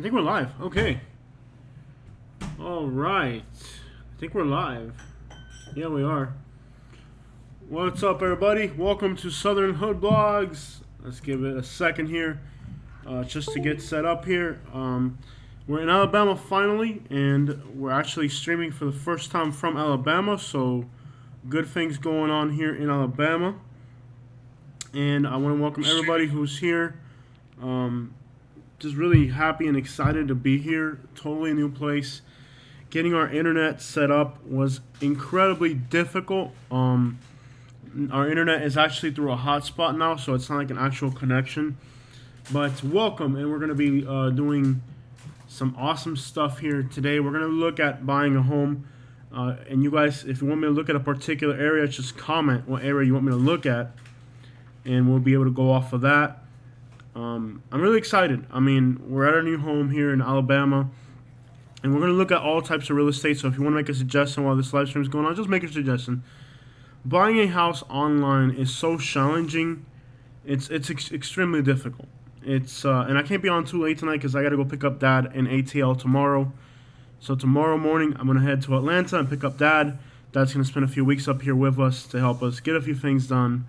I think we're live. Okay. All right. I think we're live. Yeah, we are. What's up, everybody? Welcome to Southern Hood Blogs. Let's give it a second here, just to get set up here. We're in Alabama finally, and we're actually streaming for the first time from Alabama. So, good things going on here in Alabama. And I want to welcome everybody who's here. Just really happy and excited to be here. Totally new place. Getting our internet set up was incredibly difficult. Our internet is actually through a hotspot now, so it's not like an actual connection. But welcome, and we're going to be doing some awesome stuff here today. We're going to look at buying a home. And you guys, if you want me to look at a particular area, just comment what area you want me to look at, and we'll be able to go off of that. I'm really excited. I mean, we're at our new home here in Alabama, and we're going to look at all types of real estate. So if you want to make a suggestion while this live stream is going on, just make a suggestion. Buying a house online is so challenging. It's extremely difficult. And I can't be on too late tonight because I got to go pick up Dad in ATL tomorrow. So tomorrow morning, I'm going to head to Atlanta and pick up Dad. Dad's going to spend a few weeks up here with us to help us get a few things done.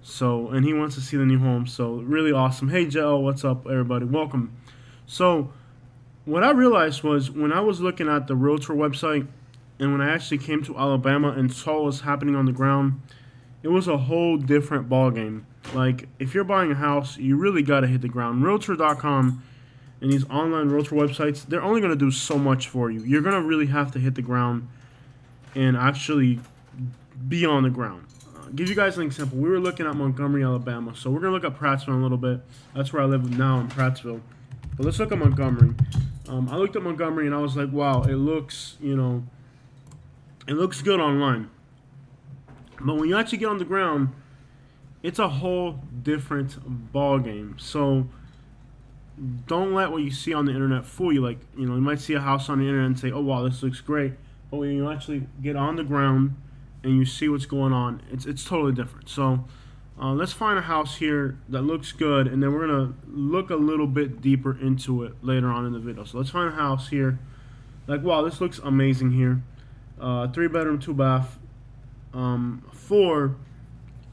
So, and he wants to see the new home. So, really awesome. Hey, Joe, what's up, everybody? Welcome. So, what I realized was when I was looking at the Realtor website and when I actually came to Alabama and saw what was happening on the ground, it was a whole different ballgame. Like, if you're buying a house, you really got to hit the ground. Realtor.com and these online Realtor websites, they're only going to do so much for you. You're going to really have to hit the ground and actually be on the ground. Give you guys an example. We were looking at Montgomery, Alabama. So we're going to look at Prattsville in a little bit. That's where I live now, in Prattsville. But let's look at Montgomery. I looked at Montgomery and I was like, wow, it looks, it looks good online. But when you actually get on the ground, it's a whole different ball game. So don't let what you see on the internet fool you. Like, you might see a house on the internet and say, oh, wow, this looks great. But when you actually get on the ground and you see what's going on, it's totally different. So let's find a house here that looks good, and then we're going to look a little bit deeper into it later on in the video. So let's find a house here. Like, wow, this looks amazing here. 3-bedroom, 2-bath.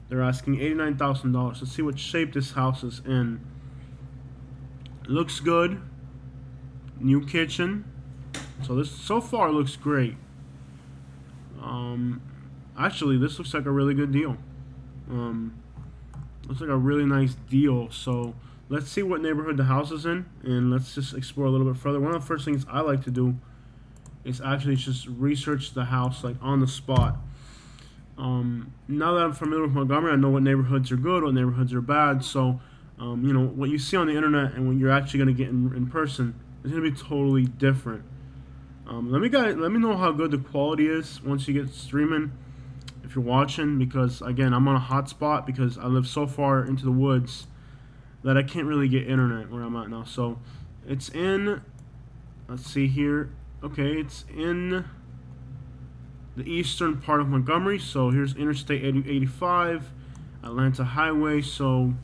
They're asking $89,000. Let's see what shape this house is in. It looks good. New kitchen. So this so far looks great. Actually, this looks like a really good deal. Looks like a really nice deal. So let's see what neighborhood the house is in, and let's just explore a little bit further. One of the first things I like to do is actually just research the house like on the spot. Now that I'm familiar with Montgomery, I know what neighborhoods are good, what neighborhoods are bad. So, what you see on the internet and what you're actually going to get in person is going to be totally different. Let me know how good the quality is once you get streaming, if you're watching, because again, I'm on a hotspot because I live so far into the woods that I can't really get internet where I'm at now. So it's in, let's see here. Okay, it's in the eastern part of Montgomery. So here's Interstate 85, Atlanta Highway. So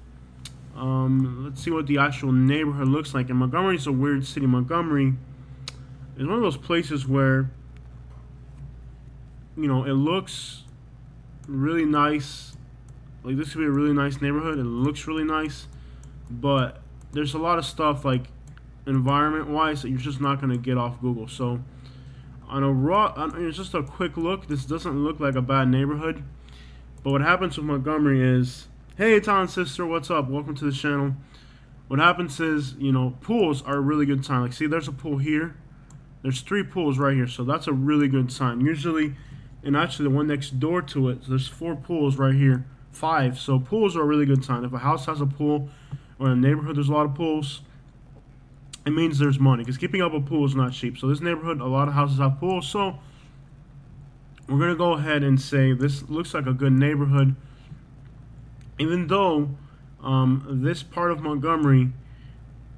let's see what the actual neighborhood looks like. And Montgomery's a weird city. Montgomery is one of those places where, it looks really nice. Like, this could be a really nice neighborhood. It looks really nice. But there's a lot of stuff, like, environment-wise, that you're just not going to get off Google. So, it's just a quick look. This doesn't look like a bad neighborhood. But what happens with Montgomery is, hey, Italian sister, what's up? Welcome to the channel. What happens is, pools are a really good sign. Like, see, there's a pool here. There's 3 pools right here, so that's a really good sign. Usually, and actually the one next door to it, there's 4 pools right here, 5. So pools are a really good sign. If a house has a pool, or in a neighborhood there's a lot of pools, it means there's money, because keeping up a pool is not cheap. So this neighborhood, a lot of houses have pools, so we're going to go ahead and say this looks like a good neighborhood, even though this part of Montgomery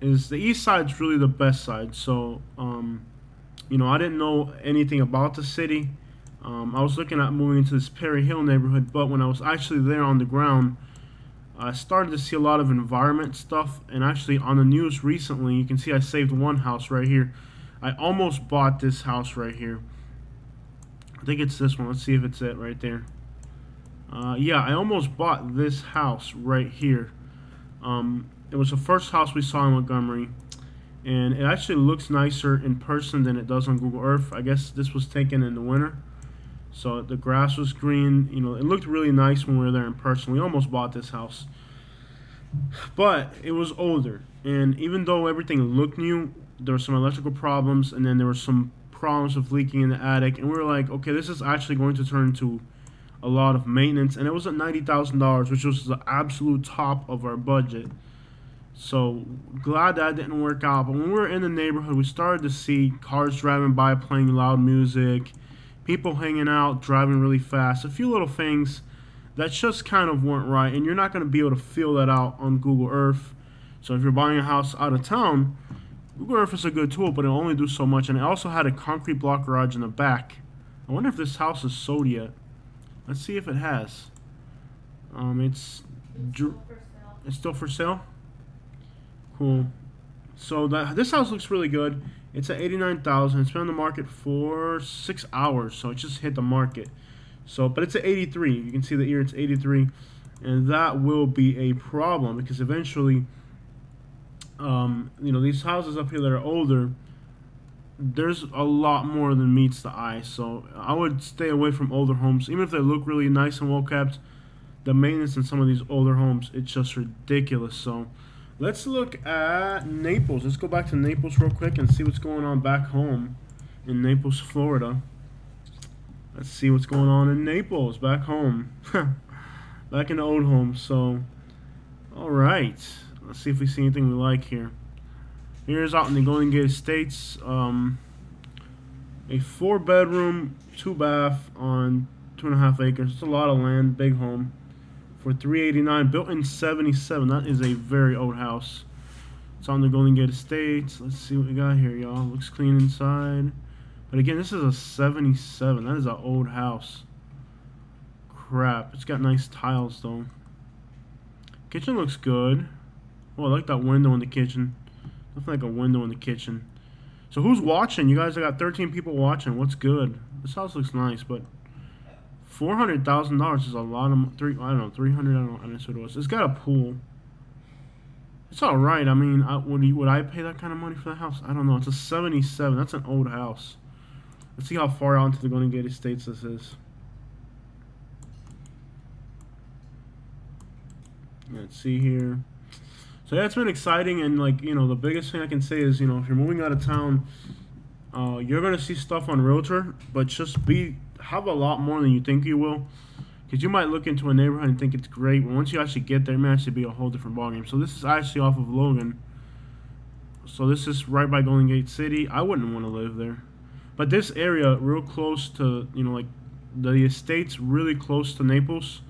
is, the east side's really the best side. So I didn't know anything about the city. I was looking at moving into this Perry Hill neighborhood, but when I was actually there on the ground, I started to see a lot of environment stuff, and actually on the news recently, you can see I saved one house right here. I almost bought this house right here. I think it's this one. Let's see if it's it right there. Yeah, I almost bought this house right here. It was the first house we saw in Montgomery, and it actually looks nicer in person than it does on Google Earth. I guess this was taken in the winter, so the grass was green. You know, it looked really nice when we were there in person. We almost bought this house, but it was older, and even though everything looked new, there were some electrical problems, and then there were some problems with leaking in the attic, and we were like, okay, this is actually going to turn into a lot of maintenance, and it was at $90,000, which was the absolute top of our budget. So glad that didn't work out. But when we were in the neighborhood, we started to see cars driving by playing loud music, people hanging out, driving really fast, a few little things that just kind of weren't right, and you're not going to be able to feel that out on Google Earth. So if you're buying a house out of town, Google Earth is a good tool, but it'll only do so much. And it also had a concrete block garage in the back. I wonder if this house is sold yet. Let's see if it has. It's still for sale. Cool. So this house looks really good. It's at $89,000. It's been on the market for 6 hours, so it just hit the market. So, but it's at 83. You can see the year it's 83, and that will be a problem because eventually, you know, these houses up here that are older, there's a lot more than meets the eye. So I would stay away from older homes, even if they look really nice and well kept. The maintenance in some of these older homes, it's just ridiculous. So let's look at Naples. Let's go back to Naples real quick and see what's going on back home in Naples, Florida. Let's see what's going on in Naples back home. Back in the old home. So all right, let's see if we see anything we like here. Here's out in the Golden Gate Estates, a 4-bedroom, 2-bath on 2.5 acres. It's a lot of land, big home for $389, built in '77. That is a very old house. It's on the Golden Gate Estates. Let's see what we got here, y'all. Looks clean inside, but again, this is a '77. That is an old house. Crap. It's got nice tiles though. Kitchen looks good. Oh, I like that window in the kitchen. Looks like a window in the kitchen. So who's watching? You guys, I got 13 people watching. What's good? This house looks nice, but $400,000 is a lot of I don't know, 300. I don't know what it was. It's got a pool. It's all right. I mean, would I pay that kind of money for the house? I don't know. It's a '77. That's an old house. Let's see how far out into the Golden Gate Estates this is. Let's see here. So yeah, it's been exciting, and like, you know, the biggest thing I can say is, you know, if you're moving out of town, you're gonna see stuff on Realtor, but just have a lot more than you think you will, because you might look into a neighborhood and think it's great, but once you actually get there, it may actually be a whole different ballgame. So this is actually off of Logan. So this is right by Golden Gate City. I wouldn't want to live there, but this area, real close to, you know, like the estates, really close to Naples.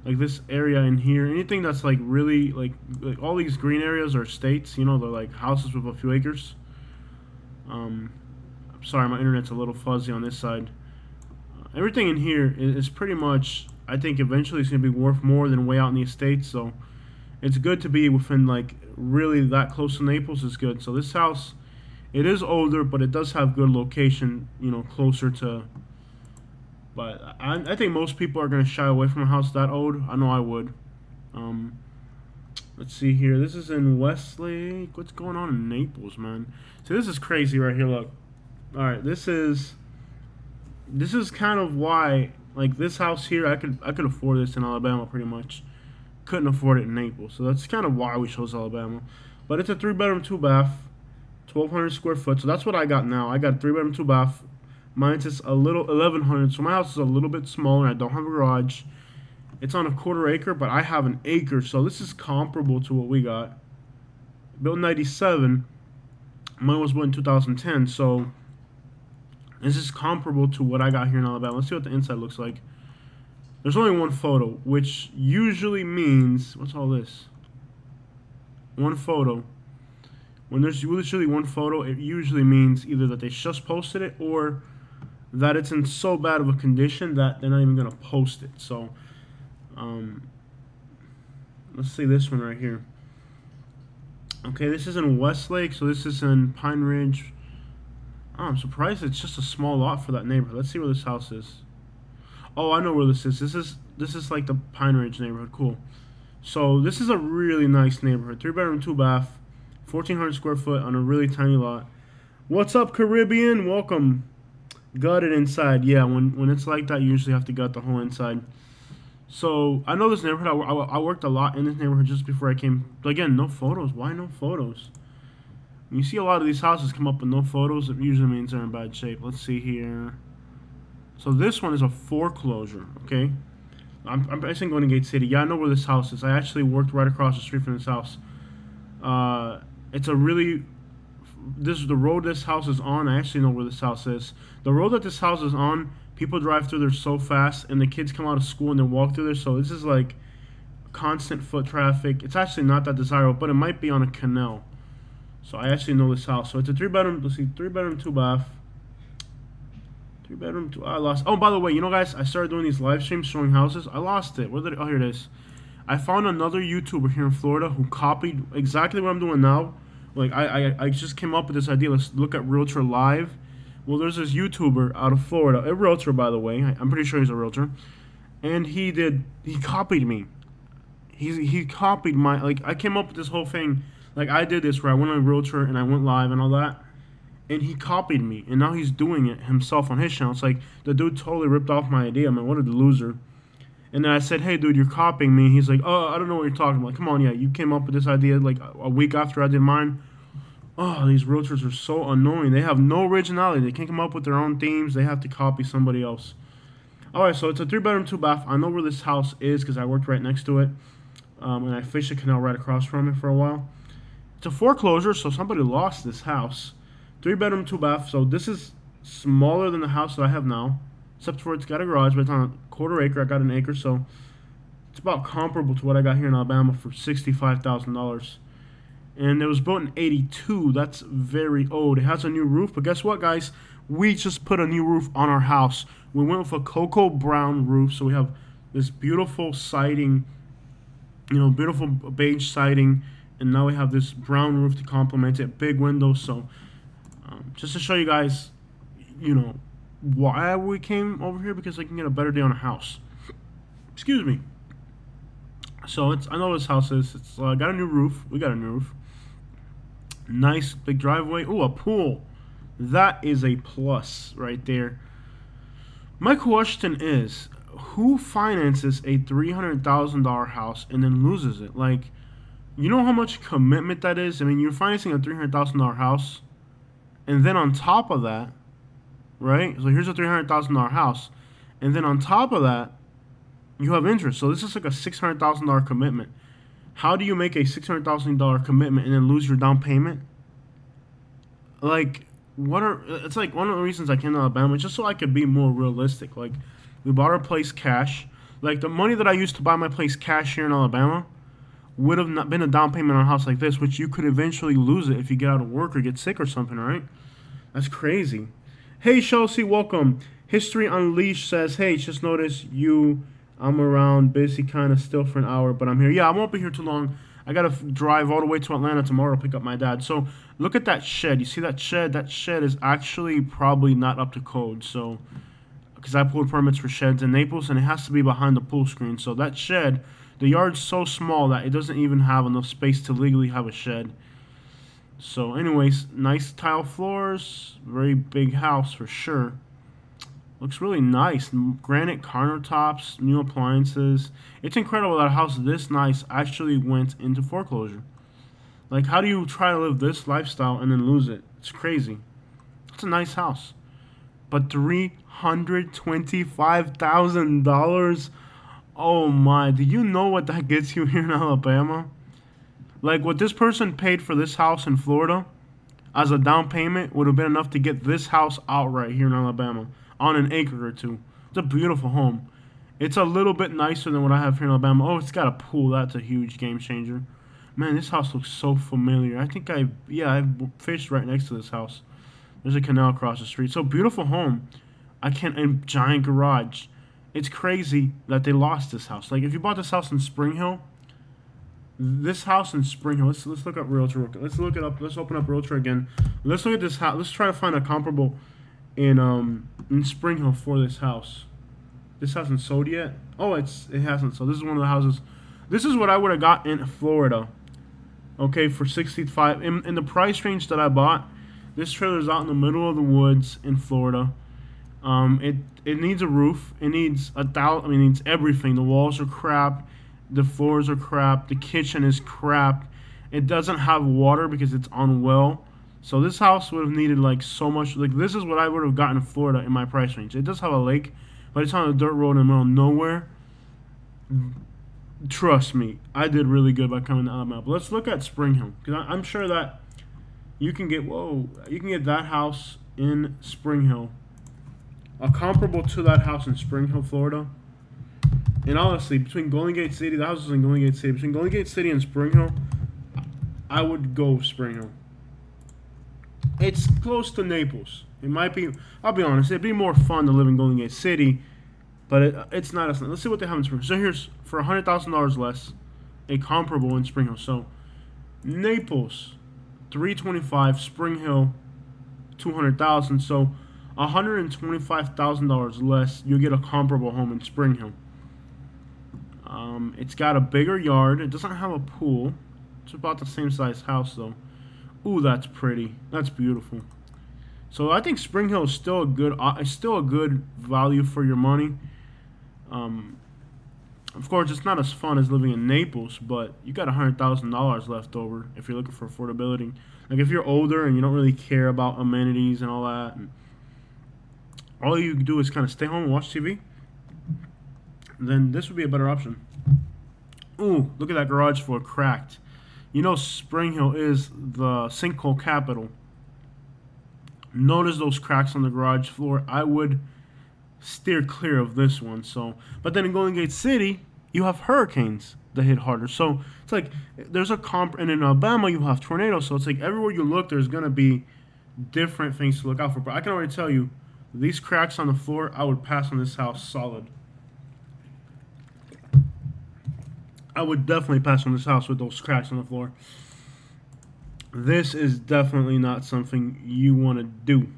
Like this area in here, anything that's like really like all these green areas are estates, you know, they're like houses with a few acres. I'm sorry, my internet's a little fuzzy on this side. Everything in here is pretty much, I think eventually it's going to be worth more than way out in the estates. So it's good to be within like really that close to Naples is good. So this house, it is older, but it does have good location, you know, closer to. But I think most people are going to shy away from a house that old. I know I would. Let's see here. This is in Westlake. What's going on in Naples, man? So this is crazy right here. Look. All right, this is kind of why, like, this house here, I could afford this in Alabama pretty much. Couldn't afford it in Naples. So that's kind of why we chose Alabama. But it's a 3-bedroom, 2-bath, 1,200 square foot. So that's what I got now. I got a 3-bedroom, 2-bath. Mine's just a little 1,100, so my house is a little bit smaller. I don't have a garage. It's on a 1/4 acre, but I have an acre, so this is comparable to what we got. Built in '97. Mine was built in 2010, so this is comparable to what I got here in Alabama. Let's see what the inside looks like. There's only one photo, which usually means, what's all this? One photo. When there's literally one photo, it usually means either that they just posted it or that it's in so bad of a condition that they're not even going to post it. So Let's see this one right here. Okay, this is in Westlake, so this is in Pine Ridge. Oh, I'm surprised it's just a small lot for that neighborhood. Let's see where this house is. Oh, I know where this is. This is like the Pine Ridge neighborhood. Cool. So this is a really nice neighborhood. 3-bedroom, 2-bath, 1,400 square foot on a really tiny lot. What's up, Caribbean? Welcome. Gutted inside. Yeah, when it's like that, you usually have to gut the whole inside. So I know this neighborhood. I worked a lot in this neighborhood just before I came. Again, no photos. Why no photos? When you see a lot of these houses come up with no photos, it usually means they're in bad shape. Let's see here. So this one is a foreclosure. Okay. I'm basically going to Gate City. Yeah, I know where this house is. I actually worked right across the street from this house. It's a really... This is the road this house is on. I actually know where this house is. The road that this house is on, people drive through there so fast, and the kids come out of school and they walk through there. So this is like constant foot traffic. It's actually not that desirable, but it might be on a canal. So I actually know this house. So it's a 3-bedroom. Let's see, 3-bedroom, 2-bath. 3-bedroom, 2. I lost. Oh, by the way, you know, guys, I started doing these live streams showing houses. I lost it. Where did it? Oh, here it is. I found another YouTuber here in Florida who copied exactly what I'm doing now. Like, I just came up with this idea. Let's look at Realtor Live. Well, there's this YouTuber out of Florida. A realtor, by the way. I'm pretty sure he's a realtor. And he copied me. He copied my, like, I came up with this whole thing. Like, I did this where I went on Realtor and I went live and all that. And he copied me. And now he's doing it himself on his channel. It's like, the dude totally ripped off my idea. I mean, what a loser. And then I said, hey, dude, you're copying me. He's like, oh, I don't know what you're talking about. Like, come on, yeah, you came up with this idea like a week after I did mine. Oh, these realtors are so annoying. They have no originality. They can't come up with their own themes. They have to copy somebody else. All right, so it's a 3-bedroom, 2-bath. I know where this house is because I worked right next to it. And I fished the canal right across from it for a while. It's a foreclosure, so somebody lost this house. 3-bedroom, 2-bath. So this is smaller than the house that I have now. Except for it's got a garage, but it's on a 1/4 acre. I got an acre, so it's about comparable to what I got here in Alabama for $65,000. And it was built in '82. That's very old. It has a new roof, but guess what, guys? We just put a new roof on our house. We went with a cocoa brown roof, so we have this beautiful siding, you know, beautiful beige siding, and now we have this brown roof to complement it. Big windows, so just to show you guys, you know, why we came over here, because I can get a better deal on a house. Excuse me. So I know this house is. It's got a new roof. We got a new roof. Nice big driveway. Ooh, a pool. That is a plus right there. My question is, who finances a $300,000 house and then loses it? Like, you know how much commitment that is? I mean, you're financing a $300,000 house, and then on top of that, right? So here's a $300,000 house, and then on top of that, you have interest. So this is like a $600,000 commitment. How do you make a $600,000 commitment and then lose your down payment? Like, it's like one of the reasons I came to Alabama, just so I could be more realistic. Like, we bought our place cash. Like, the money that I used to buy my place cash here in Alabama would have not been a down payment on a house like this, which you could eventually lose it if you get out of work or get sick or something, right? That's crazy. Hey, Chelsea, welcome. History Unleashed says, hey, just noticed I'm around, busy kind of still for an hour, but I'm here. Yeah, I won't be here too long. I got to drive all the way to Atlanta tomorrow to pick up my dad. So look at that shed. You see that shed? That shed is actually probably not up to code. So, because I pulled permits for sheds in Naples, and it has to be behind the pool screen. So that shed, the yard's so small that it doesn't even have enough space to legally have a shed. So anyways, nice tile floors, very big house for sure. Looks really nice. Granite countertops, new appliances. It's incredible that a house this nice actually went into foreclosure. Like, how do you try to live this lifestyle and then lose it? It's crazy. It's a nice house. But $325,000? Oh my, do you know what that gets you here in Alabama? Like, what this person paid for this house in Florida as a down payment would have been enough to get this house outright here in Alabama on an acre or two. It's a beautiful home. It's a little bit nicer than what I have here in Alabama. Oh, it's got a pool. That's a huge game changer. Man, this house looks so familiar. I think I've fished right next to this house. There's a canal across the street. So beautiful home. And giant garage. It's crazy that they lost this house. Like, if you bought this house in Spring Hill, This house in Spring Hill. Let's look up Realtor. Let's look it up. Let's open up Realtor again. Let's look at this house. Let's try to find a comparable in Spring Hill for this house. This hasn't sold yet. Oh, it hasn't sold. This is one of the houses. This is what I would have got in Florida. Okay, for 65 in the price range that I bought. This trailer's out in the middle of the woods in Florida. It needs a roof. It needs it needs everything. The walls are crap. The floors are crap. The kitchen is crap. It doesn't have water because it's on well. So this house would have needed like so much. Like this is what I would have gotten in Florida in my price range. It does have a lake, but it's on a dirt road in the middle of nowhere. Trust me, I did really good by coming to Alabama. But let's look at Spring Hill, because I'm sure that you can get that house in Spring Hill, a comparable to that house in Spring Hill, Florida. And honestly, between Golden Gate City, the houses in Golden Gate City, between Golden Gate City and Spring Hill, I would go Spring Hill. It's close to Naples. It might be. I'll be honest. It'd be more fun to live in Golden Gate City. But it's not as. Let's see what they have in Spring Hill. So here's for $100,000 less, a comparable in Spring Hill. So Naples, $325. Spring Hill, $200,000. So $125,000 less, you'll get a comparable home in Spring Hill. It's got a bigger yard. It doesn't have a pool. It's about the same size house though. Ooh, that's pretty. That's beautiful. So I think Spring Hill is still a good value for your money. Of course, it's not as fun as living in Naples, but you got $100,000 left over if you're looking for affordability. Like if you're older and you don't really care about amenities and all that, and all you do is kind of stay home and watch TV, then this would be a better option. Ooh, look at that garage floor cracked. You know Spring Hill is the sinkhole capital. Notice those cracks on the garage floor. I would steer clear of this one. So, but then in Golden Gate City, you have hurricanes that hit harder. So it's like there's a and in Alabama you have tornadoes. So it's like everywhere you look, there's gonna be different things to look out for. But I can already tell you, these cracks on the floor, I would pass on this house solid. I would definitely pass on this house with those cracks on the floor. This is definitely not something you want to do.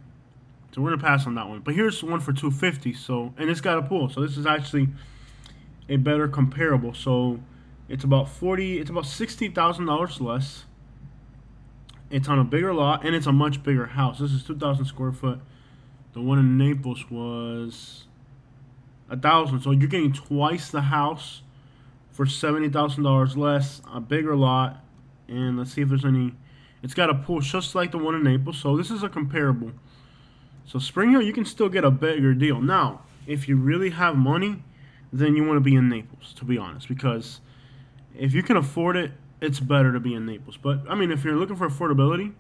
So we're going to pass on that one. But here's one for $250. So, and it's got a pool. So this is actually a better comparable. So it's about $60,000 less. It's on a bigger lot and it's a much bigger house. This is 2,000 square foot. The one in Naples was 1,000. So you're getting twice the house for $70,000 less, a bigger lot. And let's see if there's any. It's got a pool just like the one in Naples, so this is a comparable. So Spring Hill, you can still get a bigger deal. Now, if you really have money, then you want to be in Naples, to be honest, because if you can afford it, it's better to be in Naples. But, I mean, if you're looking for affordability,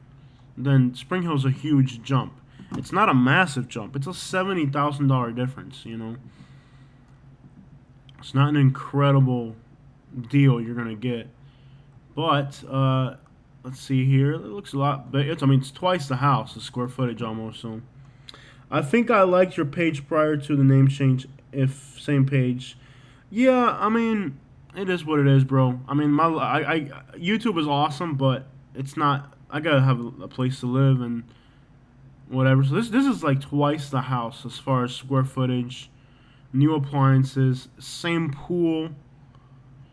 then Spring Hill's a huge jump. It's not a massive jump. It's a $70,000 difference, you know. It's not an incredible deal you're going to get. But, let's see here. It looks a lot big. It's twice the house, the square footage almost. So, I think I liked your page prior to the name change. If same page, yeah. I mean, it is what it is, bro. I mean, YouTube is awesome, but it's not. I gotta have a place to live and whatever. So this is like twice the house as far as square footage, new appliances, same pool.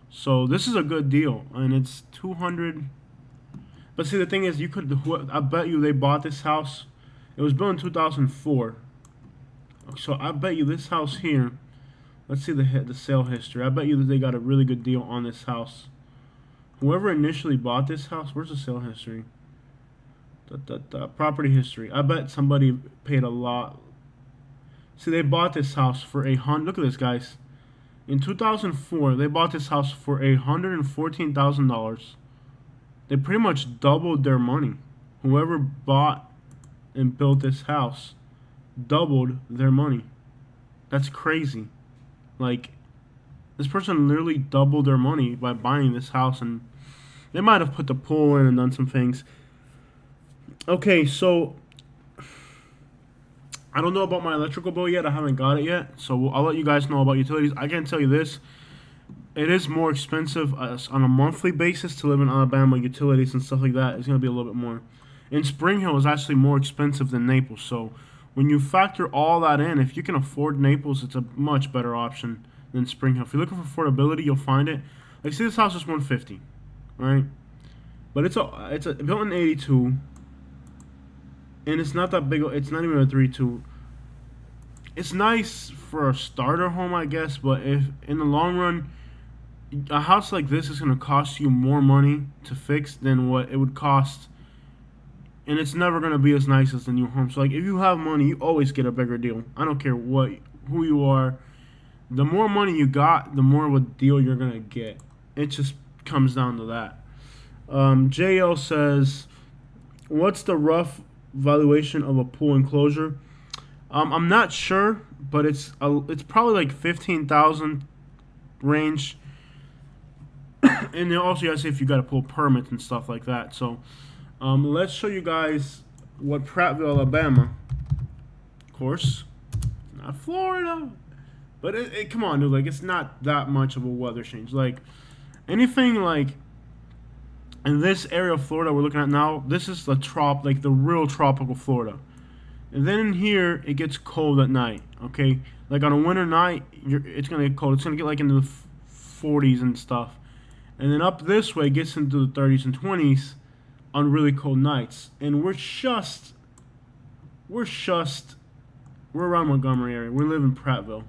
So this is a good deal, and it's 200. But see, the thing is, I bet you they bought this house. It was built in 2004. So I bet you this house here. Let's see the sale history. I bet you that they got a really good deal on this house. Whoever initially bought this house, where's the sale history? Property history. I bet somebody paid a lot. See, they bought this house for $100. Look at this, guys. In 2004, they bought this house for $114,000. They pretty much doubled their money. Whoever bought and built this house doubled their money. That's crazy. Like, this person literally doubled their money by buying this house, and they might have put the pool in and done some things. Okay, so I don't know about my electrical bill yet. I haven't got it yet, so I'll let you guys know about utilities. I can tell you this. it is more expensive on a monthly basis to live in Alabama. Utilities and stuff like that is going to be a little bit more. And Spring Hill is actually more expensive than Naples. So when you factor all that in, if you can afford Naples, it's a much better option than Spring Hill. If you're looking for affordability, you'll find it. Like, see, this house is 150, right? But it's built in '82, and it's not that big. It's not even a 3.2. It's nice for a starter home, I guess. But if in the long run, a house like this is going to cost you more money to fix than what it would cost, and it's never going to be as nice as the new home. So, like, if you have money, you always get a bigger deal. I don't care who you are. The more money you got, the more of a deal you're going to get. It just comes down to that. JL says, what's the rough valuation of a pool enclosure? I'm not sure, but it's probably like 15,000 range. And then also you gotta say if you got to pull permits and stuff like that. So let's show you guys what Prattville, Alabama, of course, not Florida, but come on, dude, like, it's not that much of a weather change. Like, anything like in this area of Florida we're looking at now, this is the the real tropical Florida. And then in here, it gets cold at night, okay? Like, on a winter night, it's going to get cold. It's going to get, like, into the 40s and stuff. And then up this way, it gets into the 30s and 20s on really cold nights. And we're around Montgomery area. We live in Prattville.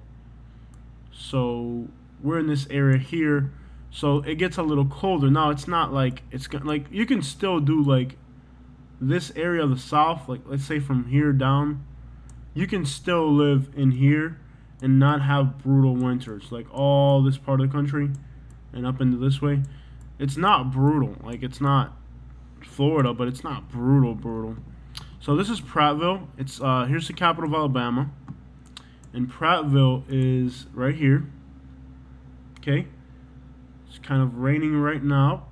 So we're in this area here. So it gets a little colder. Now, it's not like, like, you can still do, like, this area of the South, like, let's say from here down, you can still live in here and not have brutal winters. Like, all this part of the country and up into this way, it's not brutal. Like, it's not Florida, but it's not brutal. So this is Prattville. It's here's the capital of Alabama, and Prattville is right here. Okay, it's kind of raining right now.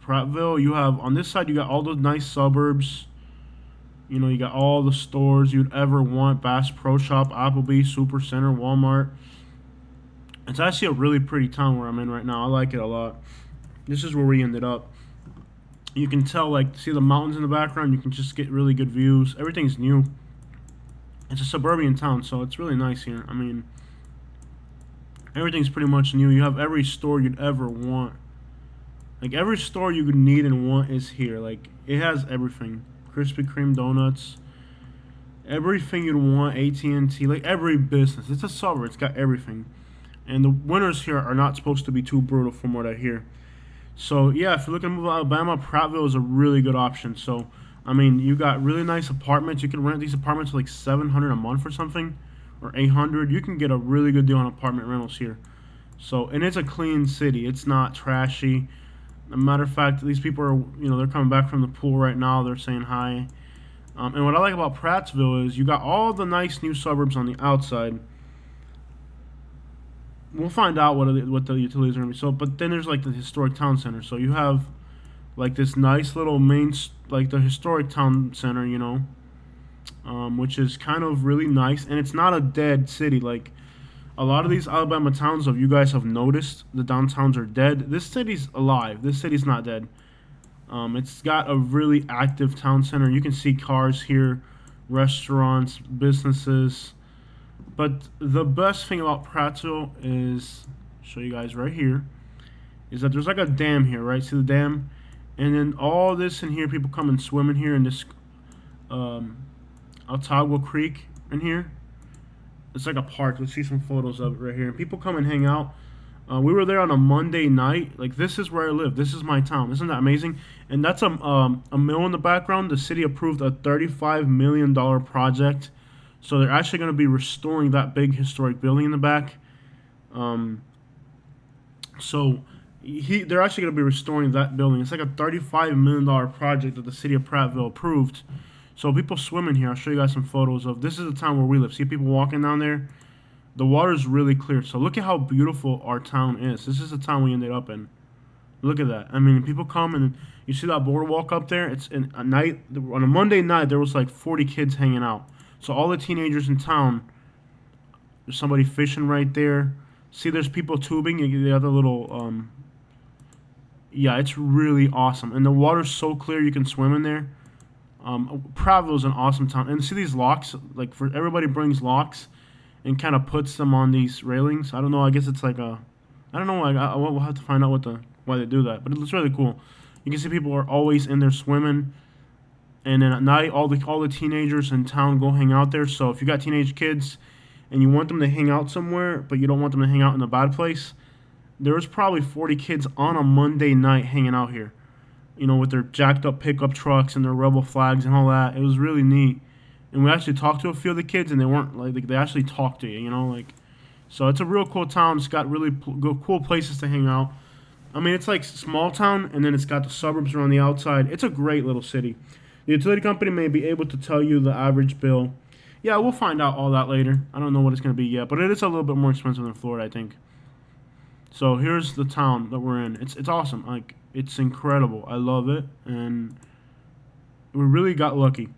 Prattville, you have on this side, you got all those nice suburbs. You know, you got all the stores you'd ever want: Bass Pro Shop, Applebee's, Super Center, Walmart. It's actually a really pretty town where I'm in right now. I like it a lot. This is where we ended up. You can tell, like, see the mountains in the background. You can just get really good views. Everything's new. It's a suburban town, so it's really nice here. I mean, everything's pretty much new. You have every store you'd ever want. Like, every store you could need and want is here. Like, it has everything. Krispy Kreme donuts. Everything you'd want. AT&T. Like, every business. It's a suburb. It's got everything. And the winters here are not supposed to be too brutal from what I hear. So, yeah, if you're looking to move to Alabama, Prattville is a really good option. So, I mean, you got really nice apartments. You can rent these apartments for like $700 a month or something. Or $800. You can get a really good deal on apartment rentals here. So, and it's a clean city. It's not trashy. As a matter of fact, these people are, you know, they're coming back from the pool right now. They're saying hi. And what I like about Prattville is you got all the nice new suburbs on the outside. We'll find out what the utilities are going to be. So, but then there's like the historic town center. So you have like this nice little like the historic town center, you know, which is kind of really nice. And it's not a dead city. Like, a lot of these Alabama towns, if you guys have noticed, the downtowns are dead. This city's alive. This city's not dead. It's got a really active town center. You can see cars here, restaurants, businesses. But the best thing about Prattville is, I'll show you guys right here, is that there's like a dam here, right? See the dam? And then all this in here, people come and swim in here in this Altagua Creek in here. It's like a park. Let's see some photos of it right here. And people come and hang out. We were there on a Monday night. Like, this is where I live. This is my town. Isn't that amazing? And that's a mill in the background. The city approved a $35 million project. So they're actually going to be restoring that big historic building in the back. They're actually going to be restoring that building. It's like a $35 million project that the city of Prattville approved. So people swim in here. I'll show you guys some photos of. This is the town where we live. See people walking down there? The water's really clear. So look at how beautiful our town is. This is the town we ended up in. Look at that. I mean, people come and you see that boardwalk up there? It's on a Monday night, there was like 40 kids hanging out. So all the teenagers in town, there's somebody fishing right there. See, there's people tubing. The other little yeah, it's really awesome, and the water's so clear you can swim in there. Prattville's an awesome town, and see these locks. Like for everybody brings locks and kind of puts them on these railings. I don't know. I guess it's like a, I don't know. We'll have to find out why they do that, but it's really cool. You can see people are always in there swimming, and then at night all the teenagers in town go hang out there. So if you got teenage kids and you want them to hang out somewhere, but you don't want them to hang out in a bad place, there's probably 40 kids on a Monday night hanging out here, you know, with their jacked up pickup trucks and their rebel flags and all that. It was really neat. And we actually talked to a few of the kids, and they weren't like, they actually talked to you, you know, like. So it's a real cool town. It's got really cool places to hang out. I mean, it's like small town, and then it's got the suburbs around the outside. It's a great little city. The utility company may be able to tell you the average bill. Yeah, we'll find out all that later. I don't know what it's going to be yet, but it is a little bit more expensive than Florida, I think. So here's the town that we're in. It's awesome. Like, it's incredible. I love it, and we really got lucky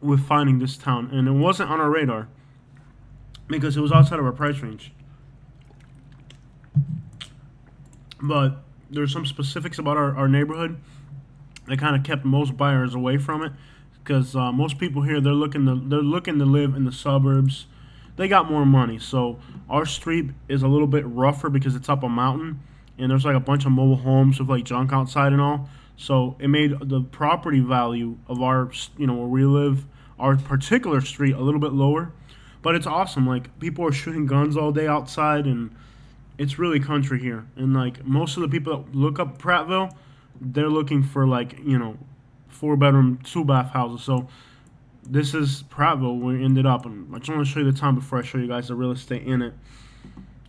with finding this town, and it wasn't on our radar because it was outside of our price range. But there's some specifics about our neighborhood that kind of kept most buyers away from it, because most people here, they're looking to live in the suburbs. They got more money, so our street is a little bit rougher because it's up a mountain, and there's like a bunch of mobile homes with like junk outside and all. So it made the property value of our, you know, where we live, our particular street, a little bit lower. But it's awesome. Like, people are shooting guns all day outside, and it's really country here. And like most of the people that look up Prattville, they're looking for, like, you know, 4-bedroom, 2-bath houses. So this is Prattville where we ended up, and I just want to show you the town before I show you guys the real estate in it.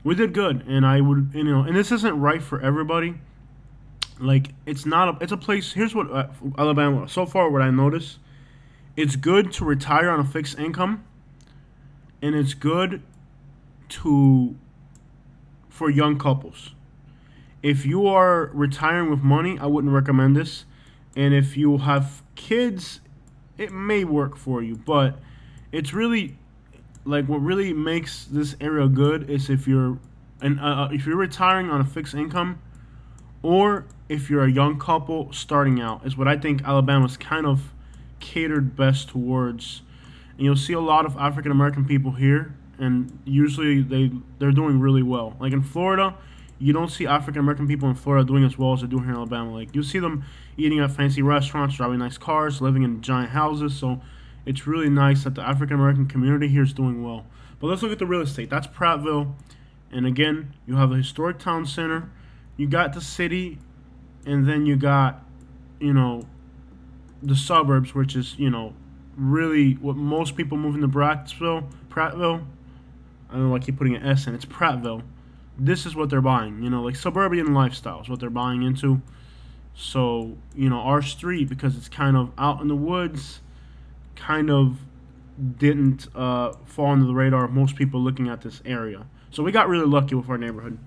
We did good, and I would, you know, and this isn't right for everybody. Like, it's not it's a place. Here's what Alabama, so far what I noticed, it's good to retire on a fixed income, and it's good for young couples. If you are retiring with money, I wouldn't recommend this. And if you have kids, it may work for you. But it's really, like, what really makes this area good is if you're retiring on a fixed income, or if you're a young couple starting out, is what I think Alabama's kind of catered best towards. And you'll see a lot of African American people here, and usually they're doing really well. Like in Florida, you don't see African American people in Florida doing as well as they do here in Alabama. Like, you see them eating at fancy restaurants, driving nice cars, living in giant houses. So it's really nice that the African American community here is doing well. But let's look at the real estate. That's Prattville, and again, you have a historic town center. You got the city, and then you got, you know, the suburbs, which is, you know, really what most people moving to Prattville. I don't know why I keep putting an S in. It's Prattville. This is what they're buying, you know, like suburban lifestyles, what they're buying into. So, you know, our street, because it's kind of out in the woods, kind of didn't fall under the radar of most people looking at this area. So we got really lucky with our neighborhood.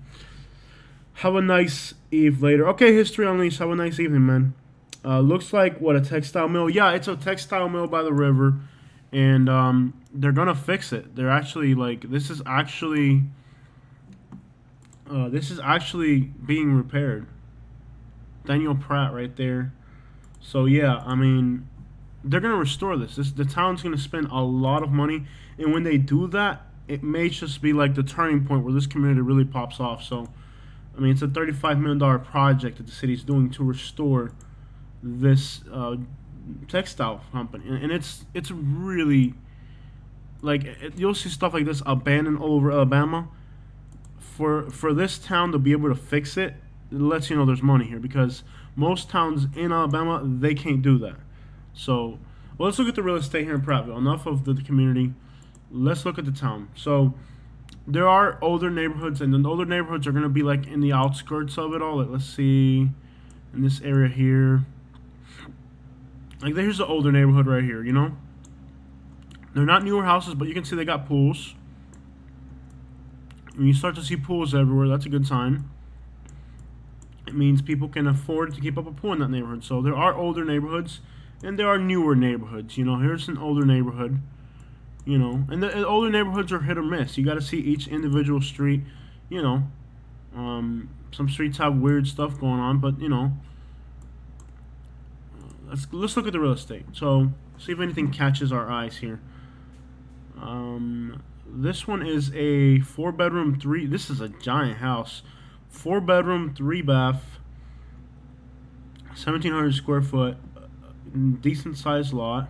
Have a nice eve later. Okay, History Unleashed. Have a nice evening, man. Looks like, what, a textile mill? Yeah, it's a textile mill by the river, and they're gonna fix it. They're actually, like, this is actually being repaired. Daniel Pratt right there. So yeah, I mean, they're gonna restore this. The town's gonna spend a lot of money, and when they do that, it may just be like the turning point where this community really pops off. So, I mean, it's a $35 million project that the city's doing to restore this textile company, and it's really, like, you'll see stuff like this abandoned all over Alabama. For this town to be able to fix it, it lets you know there's money here, because most towns in Alabama, they can't do that. So, well, let's look at the real estate here in Prattville. Enough of the community. Let's look at the town. So there are older neighborhoods, and the older neighborhoods are going to be like in the outskirts of it all. Like, let's see, in this area here. Like, here's the older neighborhood right here, you know? They're not newer houses, but you can see they got pools. When you start to see pools everywhere, that's a good sign. It means people can afford to keep up a pool in that neighborhood. So there are older neighborhoods, and there are newer neighborhoods. You know, here's an older neighborhood. You know, and the older neighborhoods are hit or miss. You got to see each individual street. you know, some streets have weird stuff going on, but you know, let's look at the real estate. So see if anything catches our eyes here. This one is a 4-bedroom, 3. This is a giant house, 4-bedroom, 3-bath, 1,700 square foot, decent sized lot.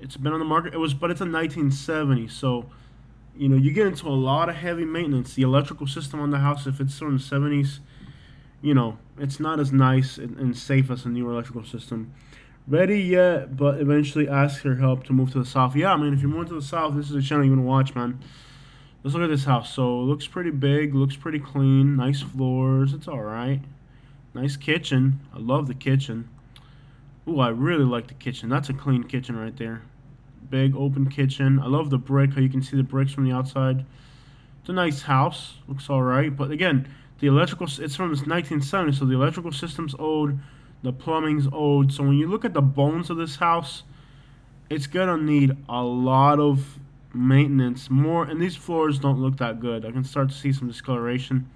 It's been on the market. But it's a 1970, so you know you get into a lot of heavy maintenance. The electrical system on the house, if it's from the 70s, you know it's not as nice and safe as a newer electrical system. Ready yet, but eventually ask for help to move to the south. Yeah, I mean, if you're moving to the south, this is a channel you want to watch, man. Let's look at this house. So it looks pretty big, looks pretty clean, nice floors. It's all right. Nice kitchen. I love the kitchen. Ooh, I really like the kitchen. That's a clean kitchen right there. Big open kitchen. I love the brick. How you can see the bricks from the outside. It's a nice house. Looks all right. But again, the electrical. It's from the 1970s, so the electrical system's old. The plumbing's old. So when you look at the bones of this house, it's gonna need a lot of maintenance. More, and these floors don't look that good. I can start to see some discoloration.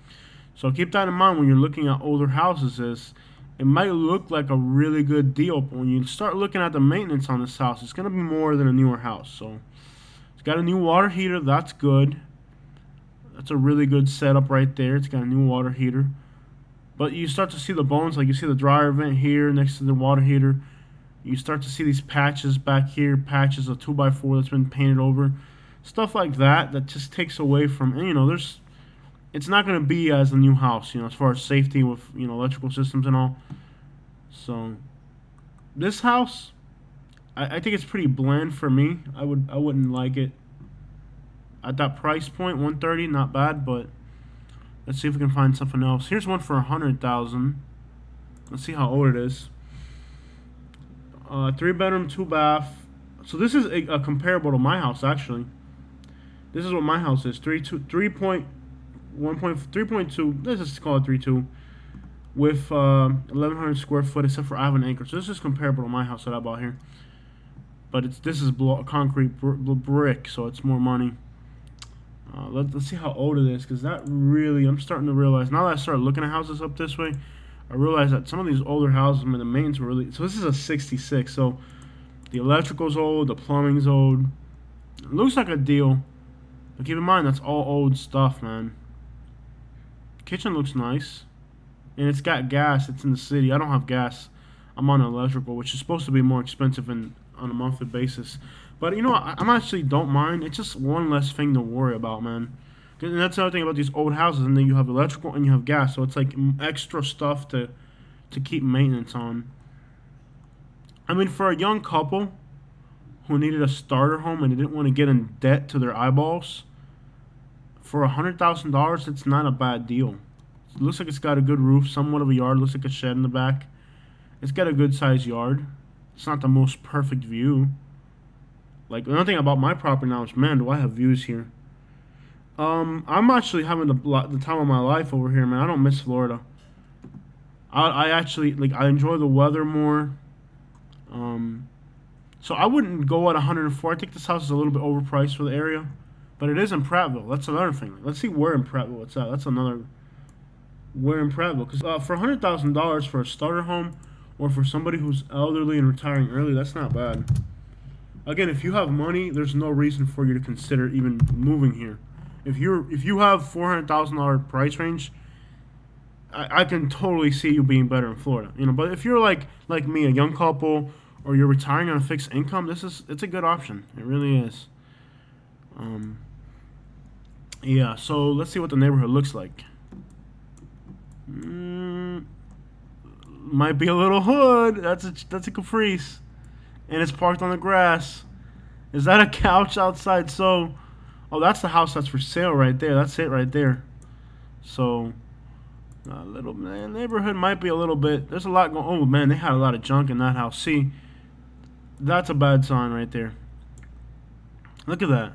So keep that in mind when you're looking at older houses. It might look like a really good deal, but when you start looking at the maintenance on this house, it's gonna be more than a newer house. So it's got a new water heater. That's good. That's a really good setup right there. It's got a new water heater. But you start to see the bones, like you see the dryer vent here next to the water heater. You start to see these patches back here, patches of 2x4 that's been painted over. Stuff like that just takes away from, and you know, it's not going to be as a new house, you know, as far as safety with, you know, electrical systems and all. So, this house, I think it's pretty bland for me. I wouldn't like it. At that price point, 130, not bad, but let's see if we can find something else. Here's one for 100,000. Let's see how old it is. 3-bedroom, 2-bath. So this is a comparable to my house actually. This is what my house is. 3.2. Let's just call it 3.2. With 1,100 square foot, except for I have an acre. So this is comparable to my house that I bought here. But this is concrete brick, so it's more money. Let's see how old it is, because that really, I'm starting to realize, now that I started looking at houses up this way, I realized that some of these older houses, I mean, the mains were really, so this is a 66, so the electrical's old, the plumbing's old. It looks like a deal, but keep in mind, that's all old stuff, man. Kitchen looks nice, and it's got gas. It's in the city. I don't have gas. I'm on electrical, which is supposed to be more expensive on a monthly basis. But you know, I actually don't mind. It's just one less thing to worry about, man. And that's the other thing about these old houses. And then you have electrical and you have gas, so it's like extra stuff to keep maintenance on. I mean, for a young couple who needed a starter home and they didn't want to get in debt to their eyeballs, for $100,000, it's not a bad deal. It looks like it's got a good roof, somewhat of a yard. Looks like a shed in the back. It's got a good sized yard. It's not the most perfect view. Like, another thing about my property now is, man, do I have views here. I'm actually having the time of my life over here, man. I don't miss Florida. I actually, like, I enjoy the weather more. So I wouldn't go at 104. I think this house is a little bit overpriced for the area. But it is in Prattville. That's another thing. Let's see where in Prattville it's at. That's another, where in Prattville. Because for $100,000 for a starter home, or for somebody who's elderly and retiring early, that's not bad. Again, if you have money, there's no reason for you to consider even moving here. If you have $400,000 price range, I can totally see you being better in Florida. You know, but if you're like me, a young couple, or you're retiring on a fixed income, it's a good option. It really is. Yeah. So let's see what the neighborhood looks like. Might be a little hood. That's a Caprice, and it's parked on the grass. Is that a couch outside? So, oh, that's the house that's for sale right there. That's it right there. So, a little, man, neighborhood might be a little bit. There's a lot going. Oh man, they had a lot of junk in that house. See, that's a bad sign right there. Look at that.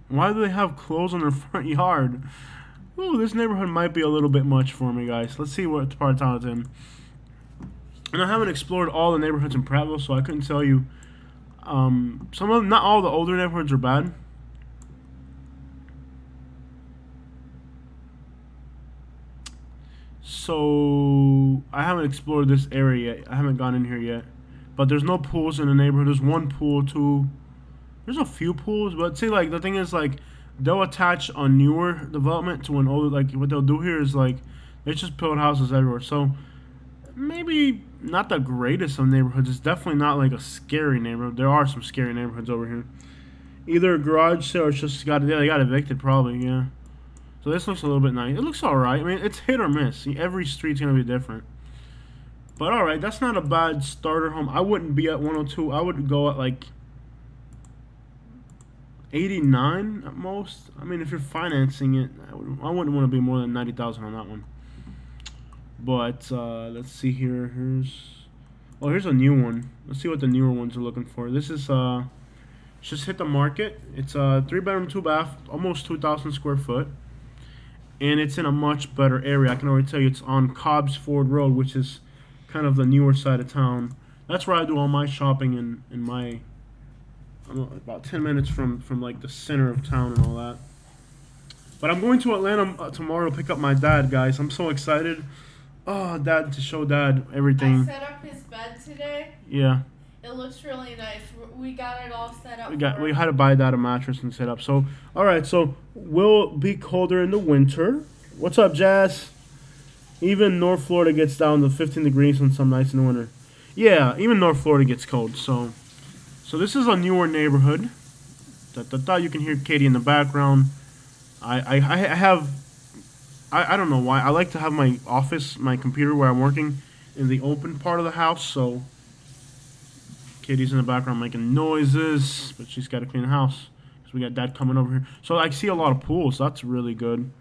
Why do they have clothes on their front yard? Ooh, this neighborhood might be a little bit much for me, guys. Let's see what part of town it's in. And I haven't explored all the neighborhoods in Prattville, so I couldn't tell you. Some of them, not all the older neighborhoods are bad. So I haven't explored this area yet. I haven't gone in here yet. But there's no pools in the neighborhood. There's one pool, two. There's a few pools, but see, like the thing is, like they'll attach a newer development to an older. Like what they'll do here is like they just build houses everywhere. So maybe not the greatest of neighborhoods. It's definitely not like a scary neighborhood. There are some scary neighborhoods over here. Either a garage sale or it's just they got evicted probably. Yeah. So this looks a little bit nice. It looks alright. I mean, it's hit or miss. See, every street's going to be different. But alright, that's not a bad starter home. I wouldn't be at 102. I would go at like 89 at most. I mean, if you're financing it, I wouldn't want to be more than 90,000 on that one. But let's see here. Here's a new one. Let's see what the newer ones are looking for. This is just hit the market. It's a 3-bedroom, 2-bath, almost 2,000 square foot. And it's in a much better area. I can already tell you it's on Cobb's Ford Road, which is kind of the newer side of town. That's where I do all my shopping in my, I don't know, about 10 minutes from like the center of town and all that. But I'm going to Atlanta tomorrow to pick up my dad, guys. I'm so excited. Oh, Dad, to show Dad everything. I set up his bed today. Yeah. It looks really nice. We got it all set up. We had to buy Dad a mattress and set up. So, all right. So, will be colder in the winter. What's up, Jazz? Even North Florida gets down to 15 degrees on some nights in the winter. Yeah, even North Florida gets cold. So this is a newer neighborhood. You can hear Katie in the background. I don't know why. I like to have my office, my computer where I'm working, in the open part of the house. So Katie's in the background making noises, but she's got to clean the house because we got Dad coming over here. So I see a lot of pools. That's really good.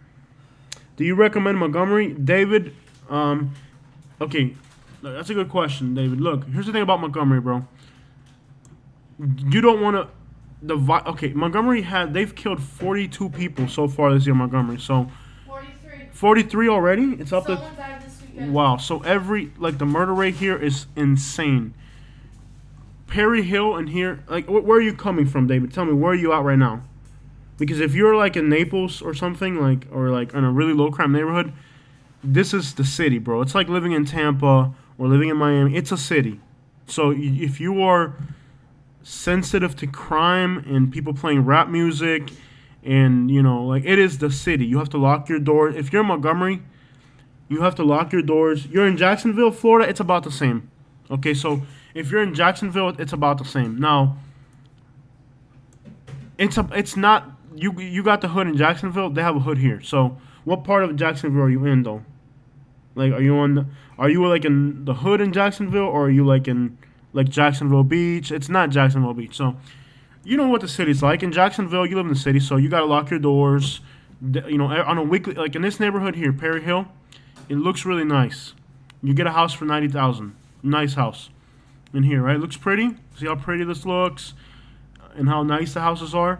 Do you recommend Montgomery, David? Okay, that's a good question, David. Look, here's the thing about Montgomery, bro. You don't want to okay, Montgomery they've killed 42 people so far this year, Montgomery. So 43 already? It's up Someone died this weekend. Wow. So the murder rate here is insane. Perry Hill and here, like, where are you coming from, David? Tell me, where are you at right now? Because if you're like in Naples or something, or in a really low crime neighborhood, this is the city, bro. It's like living in Tampa or living in Miami. It's a city. So if you are sensitive to crime and people playing rap music, and it is the city. You have to lock your doors. If you're in Montgomery, you have to lock your doors. You're in Jacksonville, Florida, it's about the same. Okay, so if you're in Jacksonville, it's about the same. Now, it's not. You got the hood in Jacksonville. They have a hood here. So, what part of Jacksonville are you in, though? Like, are you like in the hood in Jacksonville, or are you like in like Jacksonville Beach? It's not Jacksonville Beach. So, you know what the city's like. In Jacksonville, you live in the city, so you got to lock your doors. On a weekly, like in this neighborhood here, Perry Hill, it looks really nice. You get a house for 90,000. Nice house in here, right? It looks pretty. See how pretty this looks and how nice the houses are.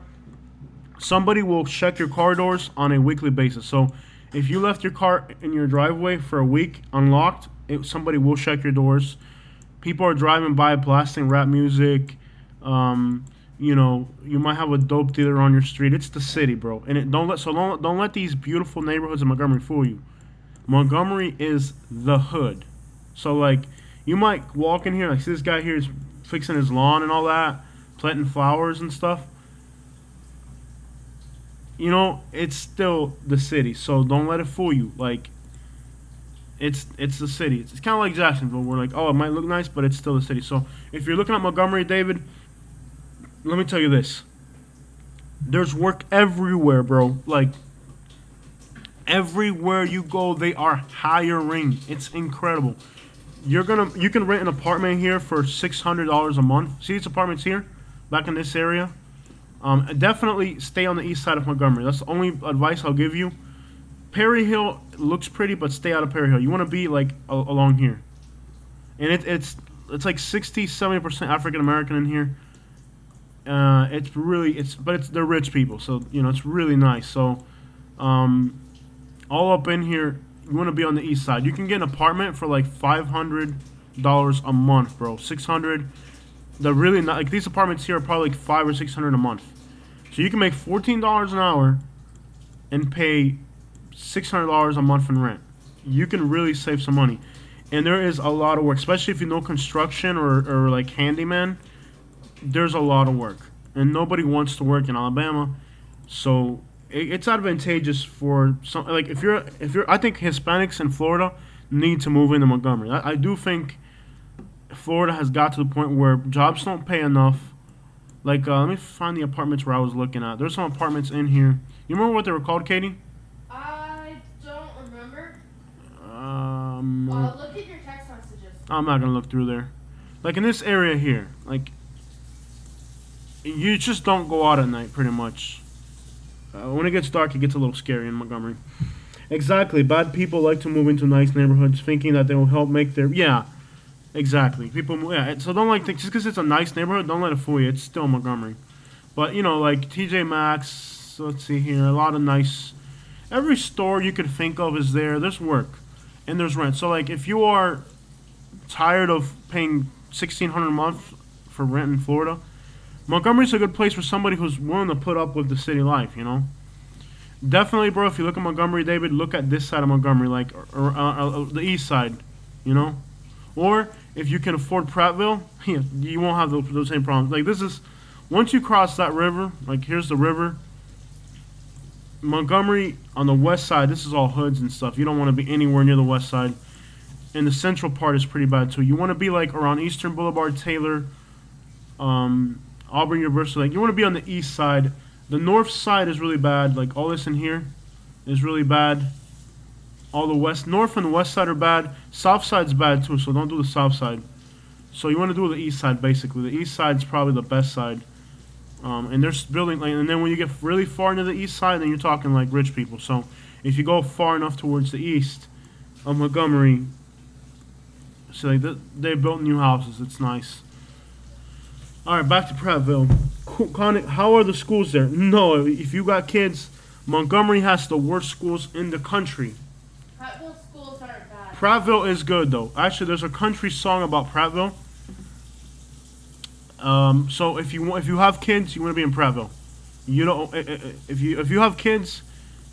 Somebody will check your car doors on a weekly basis. So if you left your car in your driveway for a week unlocked, somebody will check your doors. People are driving by blasting rap music. You might have a dope dealer on your street. It's the city, bro. And don't let these beautiful neighborhoods in Montgomery fool you. Montgomery is the hood. So like, you might walk in here, like, see this guy here is fixing his lawn and all that, planting flowers and stuff. It's still the city. So don't let it fool you. Like, it's the city. It's kind of like Jacksonville. We're like, oh, it might look nice, but it's still the city. So if you're looking at Montgomery, David, let me tell you this. There's work everywhere, bro. Like, everywhere you go, they are hiring. It's incredible. You can rent an apartment here for $600 a month. See these apartments here, back in this area. Definitely stay on the east side of Montgomery. That's the only advice I'll give you. Perry Hill looks pretty, but stay out of Perry Hill. You want to be like along here. And it's like 60-70% African American in here. They're rich people, so it's really nice. So, all up in here, you want to be on the east side. You can get an apartment for like $500 a month, bro. $600. They're really not like these apartments here are probably like $500 or $600 a month. So you can make $14 an hour and pay $600 a month in rent. you can really save some money. And there is a lot of work, especially if you know construction or like handyman. There's a lot of work, and nobody wants to work in Alabama, so it's advantageous for some. Like if you're, I think Hispanics in Florida need to move into Montgomery. I do think Florida has got to the point where jobs don't pay enough. Like let me find the apartments where I was looking at. There's some apartments in here. You remember what they were called, Katie? I don't remember. Um, Look at your text messages. I'm not gonna look through there. Like in this area here, like you just don't go out at night, pretty much. When it gets dark, it gets a little scary in Montgomery. Exactly. Bad people like to move into nice neighborhoods, thinking that they will help make their Exactly. People move. Yeah. So don't like just because it's a nice neighborhood, don't let it fool you. It's still Montgomery. But you know, like TJ Maxx. Let's see here. A lot of nice. Every store you could think of is there. There's work, and there's rent. So like, if you are tired of paying $1,600 a month for rent in Florida, Montgomery's a good place for somebody who's willing to put up with the city life, you know? Definitely, bro, if you look at Montgomery, David, look at this side of Montgomery, like the east side, you know? Or if you can afford Prattville, you won't have those same problems. Like, this is, once you cross that river, like, here's the river. Montgomery, on the west side, this is all hoods and stuff. You don't want to be anywhere near the west side. And the central part is pretty bad, too. You want to be, like, around Eastern Boulevard, Taylor, Auburn University. Like, you want to be on the east side. The north side is really bad. Like, all this in here is really bad. All the west, north and the west side are bad. South side's bad too, so don't do the south side. So you want to do the east side, basically. The east side's probably the best side. And there's building, like, and then when you get really far into the east side, then you're talking like rich people. So if you go far enough towards the east of Montgomery, so like they built new houses. It's nice. All right, back to Prattville. Connie, how are the schools there? No, if you got kids, Montgomery has the worst schools in the country. Prattville schools aren't bad. Prattville is good though. Actually, there's a country song about Prattville. So if you have kids, you want to be in Prattville. You don't. If you have kids,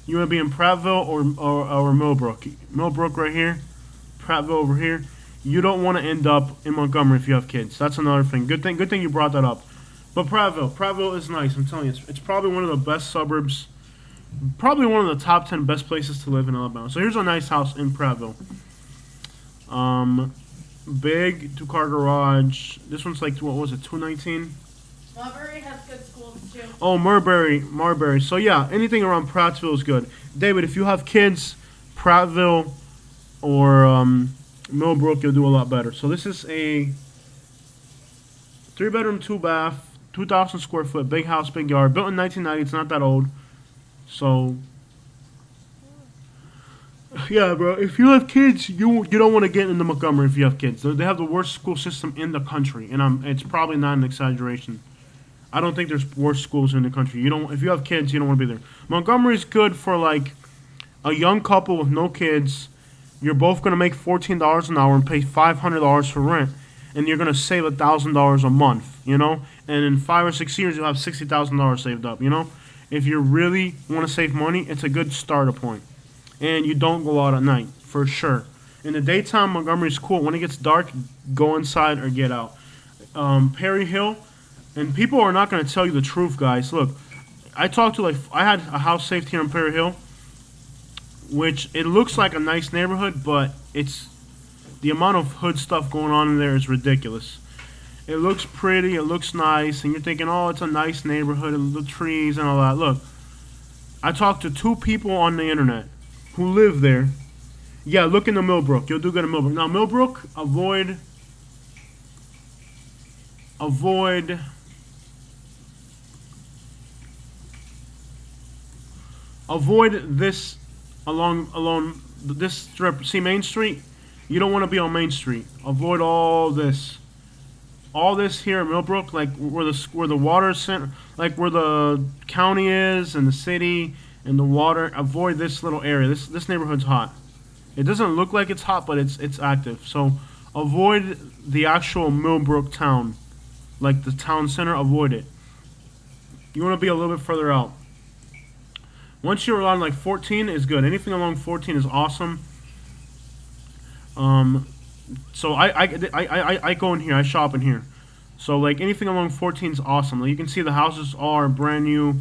you want to be in Prattville or Millbrook. Millbrook right here, Prattville over here. You don't want to end up in Montgomery if you have kids. That's another thing. Good thing you brought that up. But Prattville is nice. I'm telling you, it's probably one of the best suburbs. Probably one of the top 10 best places to live in Alabama. So here's a nice house in Prattville. Big 2-car garage. This one's like, what was it, $219? Marbury has good schools too. Oh, Marbury. So yeah, anything around Prattville is good. David, if you have kids, Prattville or Millbrook, you'll do a lot better. So this is a 3-bedroom, 2-bath, 2,000 square foot, big house, big yard. Built in 1990. It's not that old. So yeah, bro. If you have kids, you don't want to get into Montgomery if you have kids. They have the worst school system in the country, and it's probably not an exaggeration. I don't think there's worse schools in the country. If you have kids, you don't want to be there. Montgomery's good for like a young couple with no kids. You're both gonna make $14 an hour and pay $500 for rent, and you're gonna save $1,000 a month. You know, and in 5 or 6 years, you'll have $60,000 saved up. You know, if you really want to save money, it's a good starter point. And you don't go out at night, for sure. In the daytime, Montgomery's cool. When it gets dark, go inside or get out. Perry Hill, and people are not going to tell you the truth, guys. Look, I had a house saved here in Perry Hill, which it looks like a nice neighborhood, but the amount of hood stuff going on in there is ridiculous. It looks pretty, it looks nice, and you're thinking, oh, it's a nice neighborhood, the trees and all that. Look, I talked to 2 people on the internet who live there. Yeah, look into Millbrook. You'll do good in Millbrook. Now, Millbrook, avoid this along this strip. See Main Street? You don't want to be on Main Street. Avoid all this. All this here in Millbrook, like where the water center, like where the county is and the city and the water. Avoid this little area. This neighborhood's hot. It doesn't look like it's hot, but it's active. So avoid the actual Millbrook town, like the town center. Avoid it. You want to be a little bit further out. Once you're on like 14 is good. Anything along 14 is awesome. Um, so I go in here. I shop in here. So like anything along 14 is awesome. Like you can see the houses are brand new.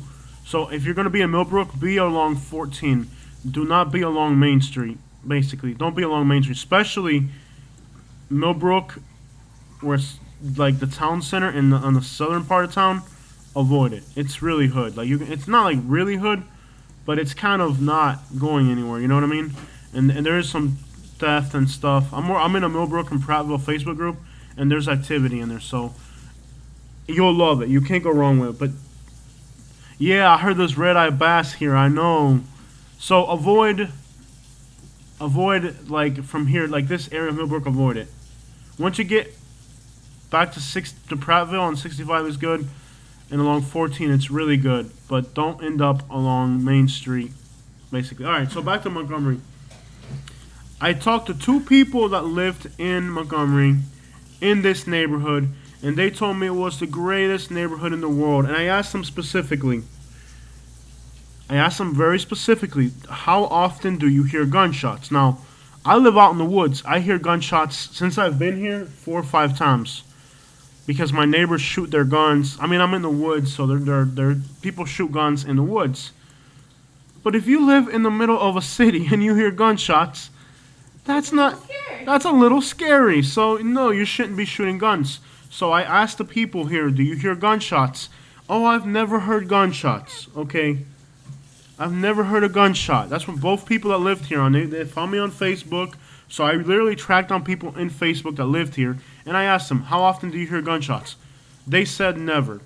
So if you're gonna be in Millbrook, be along 14. Do not be along Main Street. Basically, don't be along Main Street, especially Millbrook, where it's like the town center in on the southern part of town. Avoid it. It's really hood. Like it's not like really hood, but it's kind of not going anywhere. You know what I mean? And there is some theft and stuff. I'm in a Millbrook and Prattville Facebook group, and there's activity in there. So you'll love it. You can't go wrong with it. But yeah, I heard there's red eye bass here. I know. So avoid like from here, like this area of Millbrook. Avoid it. Once you get back to Prattville on 65 is good, and along 14 it's really good. But don't end up along Main Street, basically. All right. So back to Montgomery. I talked to two people that lived in Montgomery, in this neighborhood, and they told me it was the greatest neighborhood in the world. And I asked them specifically. I asked them very specifically, how often do you hear gunshots? Now, I live out in the woods. I hear gunshots since I've been here 4 or 5 times, because my neighbors shoot their guns. I mean, I'm in the woods, so they're people shoot guns in the woods. But if you live in the middle of a city and you hear gunshots, that's not. That's a little scary. So no, you shouldn't be shooting guns. So I asked the people here, do you hear gunshots? Oh, I've never heard gunshots. Okay. I've never heard a gunshot. That's what both people that lived here on. They found me on Facebook. So I literally tracked down people in Facebook that lived here, and I asked them, how often do you hear gunshots? They said never.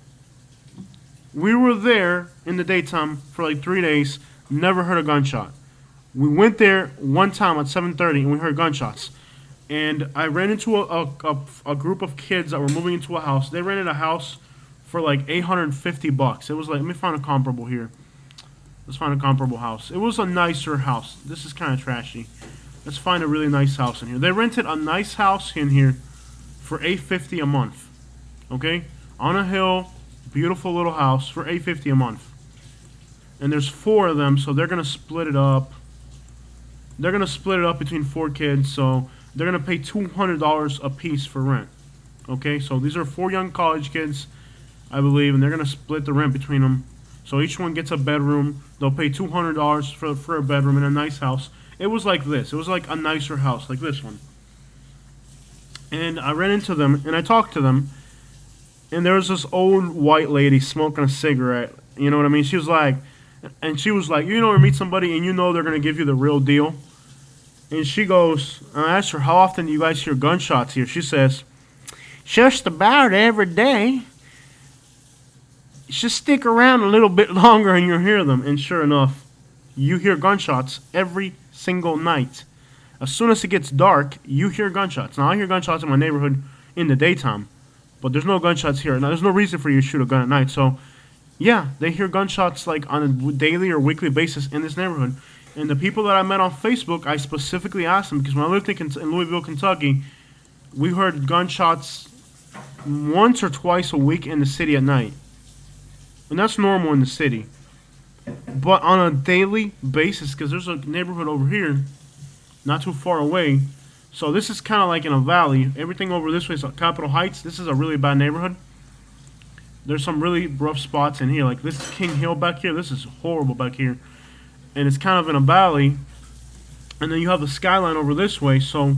We were there in the daytime for like 3 days, never heard a gunshot. We went there one time at 7:30 and we heard gunshots. And I ran into a group of kids that were moving into a house. They rented a house for like $850. It was like, let me find a comparable here. Let's find a comparable house. It was a nicer house. This is kind of trashy. Let's find a really nice house in here. They rented a nice house in here for $850 a month. Okay? On a hill, beautiful little house for $850 a month. And there's 4 of them, so they're going to split it up. They're going to split it up between 4 kids, so they're going to pay $200 a piece for rent. Okay? So these are 4 young college kids, I believe, and they're going to split the rent between them. So each one gets a bedroom. They'll pay $200 for a bedroom in a nice house. It was like this. It was like a nicer house, like this one. And I ran into them, and I talked to them, and there was this old white lady smoking a cigarette. You know what I mean? She was like, you know, meet somebody, and you know they're going to give you the real deal. And she goes, I asked her, how often do you guys hear gunshots here? She says, just about every day. Just stick around a little bit longer and you'll hear them. And sure enough, you hear gunshots every single night. As soon as it gets dark, you hear gunshots. Now, I hear gunshots in my neighborhood in the daytime, but there's no gunshots here. Now, there's no reason for you to shoot a gun at night. So, yeah, they hear gunshots like on a daily or weekly basis in this neighborhood. And the people that I met on Facebook, I specifically asked them, because when I lived in Louisville, Kentucky, we heard gunshots once or twice a week in the city at night. And that's normal in the city. But on a daily basis, because there's a neighborhood over here, not too far away. So this is kind of like in a valley. Everything over this way is Capitol Heights. This is a really bad neighborhood. There's some really rough spots in here. Like this is King Hill back here. This is horrible back here. And it's kind of in a valley. And then you have the skyline over this way. So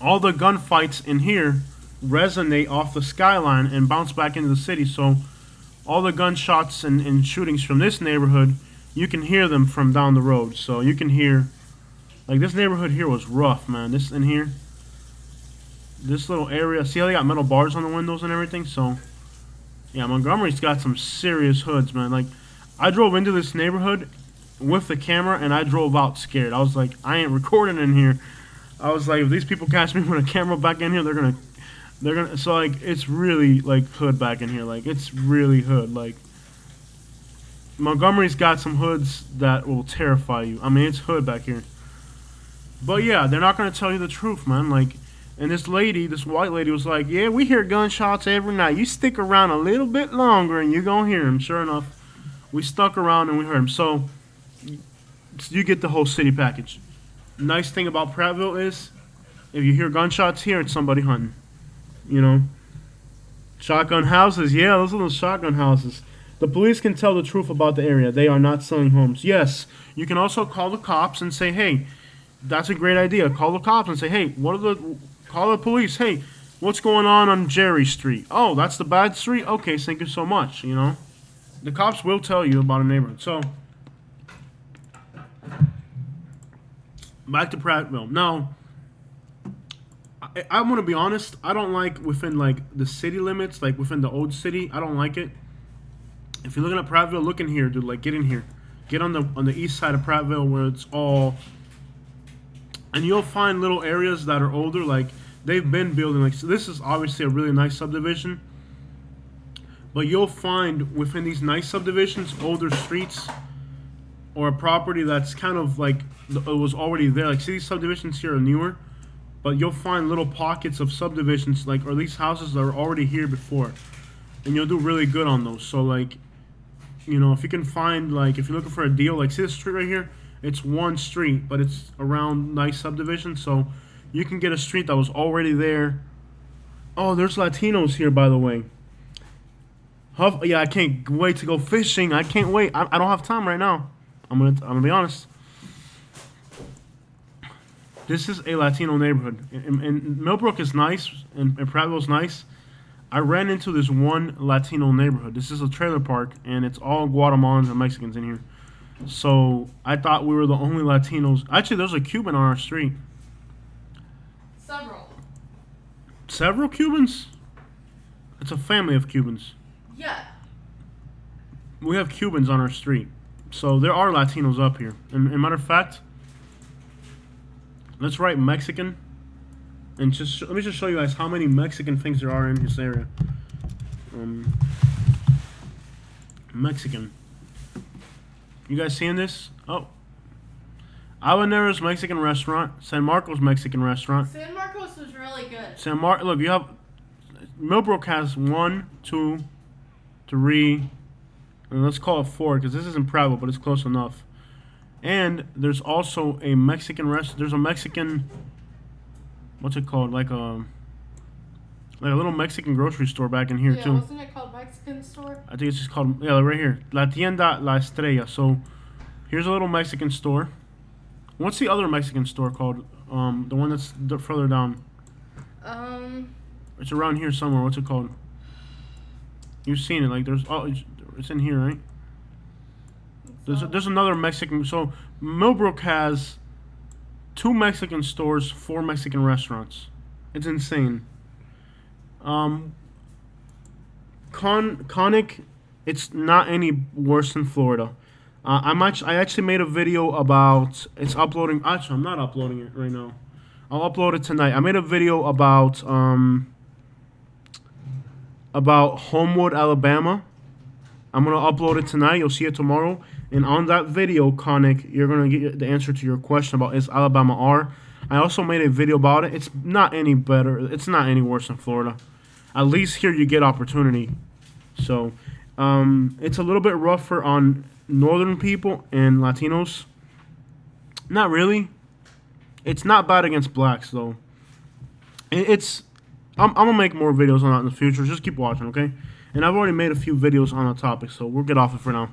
all the gunfights in here resonate off the skyline and bounce back into the city. So all the gunshots and shootings from this neighborhood, you can hear them from down the road. So you can hear, like this neighborhood here was rough, man. This in here, this little area, see how they got metal bars on the windows and everything? So, yeah, Montgomery's got some serious hoods, man. Like, I drove into this neighborhood with the camera and I drove out scared. I was like, I ain't recording in here. I was like, if these people catch me with a camera back in here, they're gonna, so like, it's really like hood back in here. Like, it's really hood. Like, Montgomery's got some hoods that will terrify you. I mean, it's hood back here. But yeah, they're not gonna tell you the truth, man. Like, and this lady, this white lady was like, yeah, we hear gunshots every night. You stick around a little bit longer and you're gonna hear them. Sure enough, we stuck around and we heard them. So you get the whole city package. nice thing about Prattville is, if you hear gunshots here, it's somebody hunting. You know, shotgun houses. Yeah, those are those shotgun houses. The police can tell the truth about the area. They are not selling homes. Yes, you can also call the cops and say, hey, that's a great idea. Call the cops and say, hey, call the police. Hey, what's going on Jerry Street? Oh, that's the bad street? Okay, thank you so much, you know. The cops will tell you about a neighborhood. So, back to Prattville. Now, I'm going to be honest. I don't like within, like, the city limits, like, within the old city. I don't like it. If you're looking at Prattville, look in here, dude. Like, get in here. Get on the east side of Prattville where it's all... And you'll find little areas that are older. Like, they've been building. Like, so this is obviously a really nice subdivision. But you'll find within these nice subdivisions, older streets or a property that's kind of like it was already there. Like, see, these subdivisions here are newer. But you'll find little pockets of subdivisions, like, or these houses that are already here before. And you'll do really good on those. So, like, you know, if you can find, like, if you're looking for a deal, like, see this street right here? It's one street, but it's around nice subdivisions. So you can get a street that was already there. Oh, there's Latinos here, by the way. Yeah, I can't wait to go fishing. I can't wait. I don't have time right now. I'm gonna be honest. This is a Latino neighborhood. And Millbrook is nice, and Prattville's nice. I ran into this one Latino neighborhood. This is a trailer park, and it's all Guatemalans and Mexicans in here. So I thought we were the only Latinos. Actually, there's a Cuban on our street. Several. Several Cubans? It's a family of Cubans. Yeah. We have Cubans on our street. So there are Latinos up here. And matter of fact, let's write Mexican. And let me just show you guys how many Mexican things there are in this area. Mexican. You guys seeing this? Oh. Habanero's Mexican restaurant. San Marcos Mexican restaurant. San Marcos was really good. Look, you have... Millbrook has 1, 2, 3... And let's call it 4, because this isn't Prattville, but it's close enough. And there's also a Mexican There's a Mexican... What's it called? Like a little Mexican grocery store back in here, too. Yeah, wasn't it called Mexican store? I think it's just called, yeah, right here. La Tienda La Estrella. So, here's a little Mexican store. What's the other Mexican store called? The one that's further down. It's around here somewhere. What's it called? You've seen it. Like, it's in here, right? There's another Mexican. So, Millbrook has 2 Mexican stores, 4 Mexican restaurants. It's insane. Conic, it's not any worse than Florida. I actually made a video about, it's uploading, actually I'm not uploading it right now. I'll upload it tonight. I made a video about Homewood, Alabama. I'm going to upload it tonight. You'll see it tomorrow. And on that video, Conic, you're going to get the answer to your question about is Alabama R. I also made a video about it. It's not any better. It's not any worse than Florida. At least here you get opportunity. So, it's a little bit rougher on northern people and Latinos. Not really. It's not bad against blacks, though. I'm going to make more videos on that in the future. Just keep watching, okay? And I've already made a few videos on the topic, so we'll get off it for now.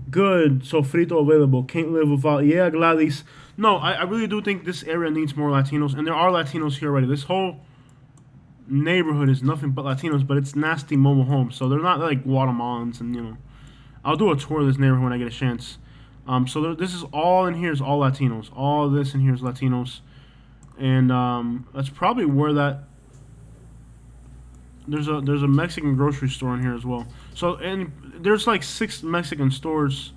Good. Sofrito available. Can't live without... Yeah, Gladys. No, I really do think this area needs more Latinos. And there are Latinos here already. This whole neighborhood is nothing but Latinos, but it's nasty mobile homes. So they're not like Guatemalans and, you know. I'll do a tour of this neighborhood when I get a chance. So this is all in here is all Latinos. All this in here is Latinos. And that's probably where that... There's a Mexican grocery store in here as well. So, and there's like 6 Mexican stores,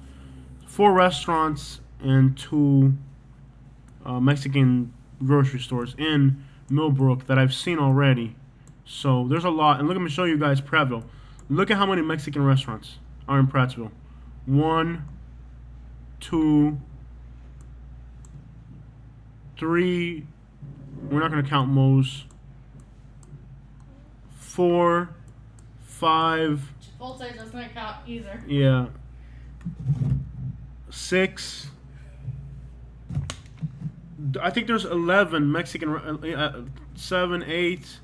4 restaurants, and 2 Mexican grocery stores in Millbrook that I've seen already. So there's a lot. And look, let me show you guys Prattville. Look at how many Mexican restaurants are in Prattville. 1, 2, 3. We're not going to count Moe's. 4, 5. Chipotle doesn't count either. Yeah. 6. I think there's 11 Mexican, 7, 8.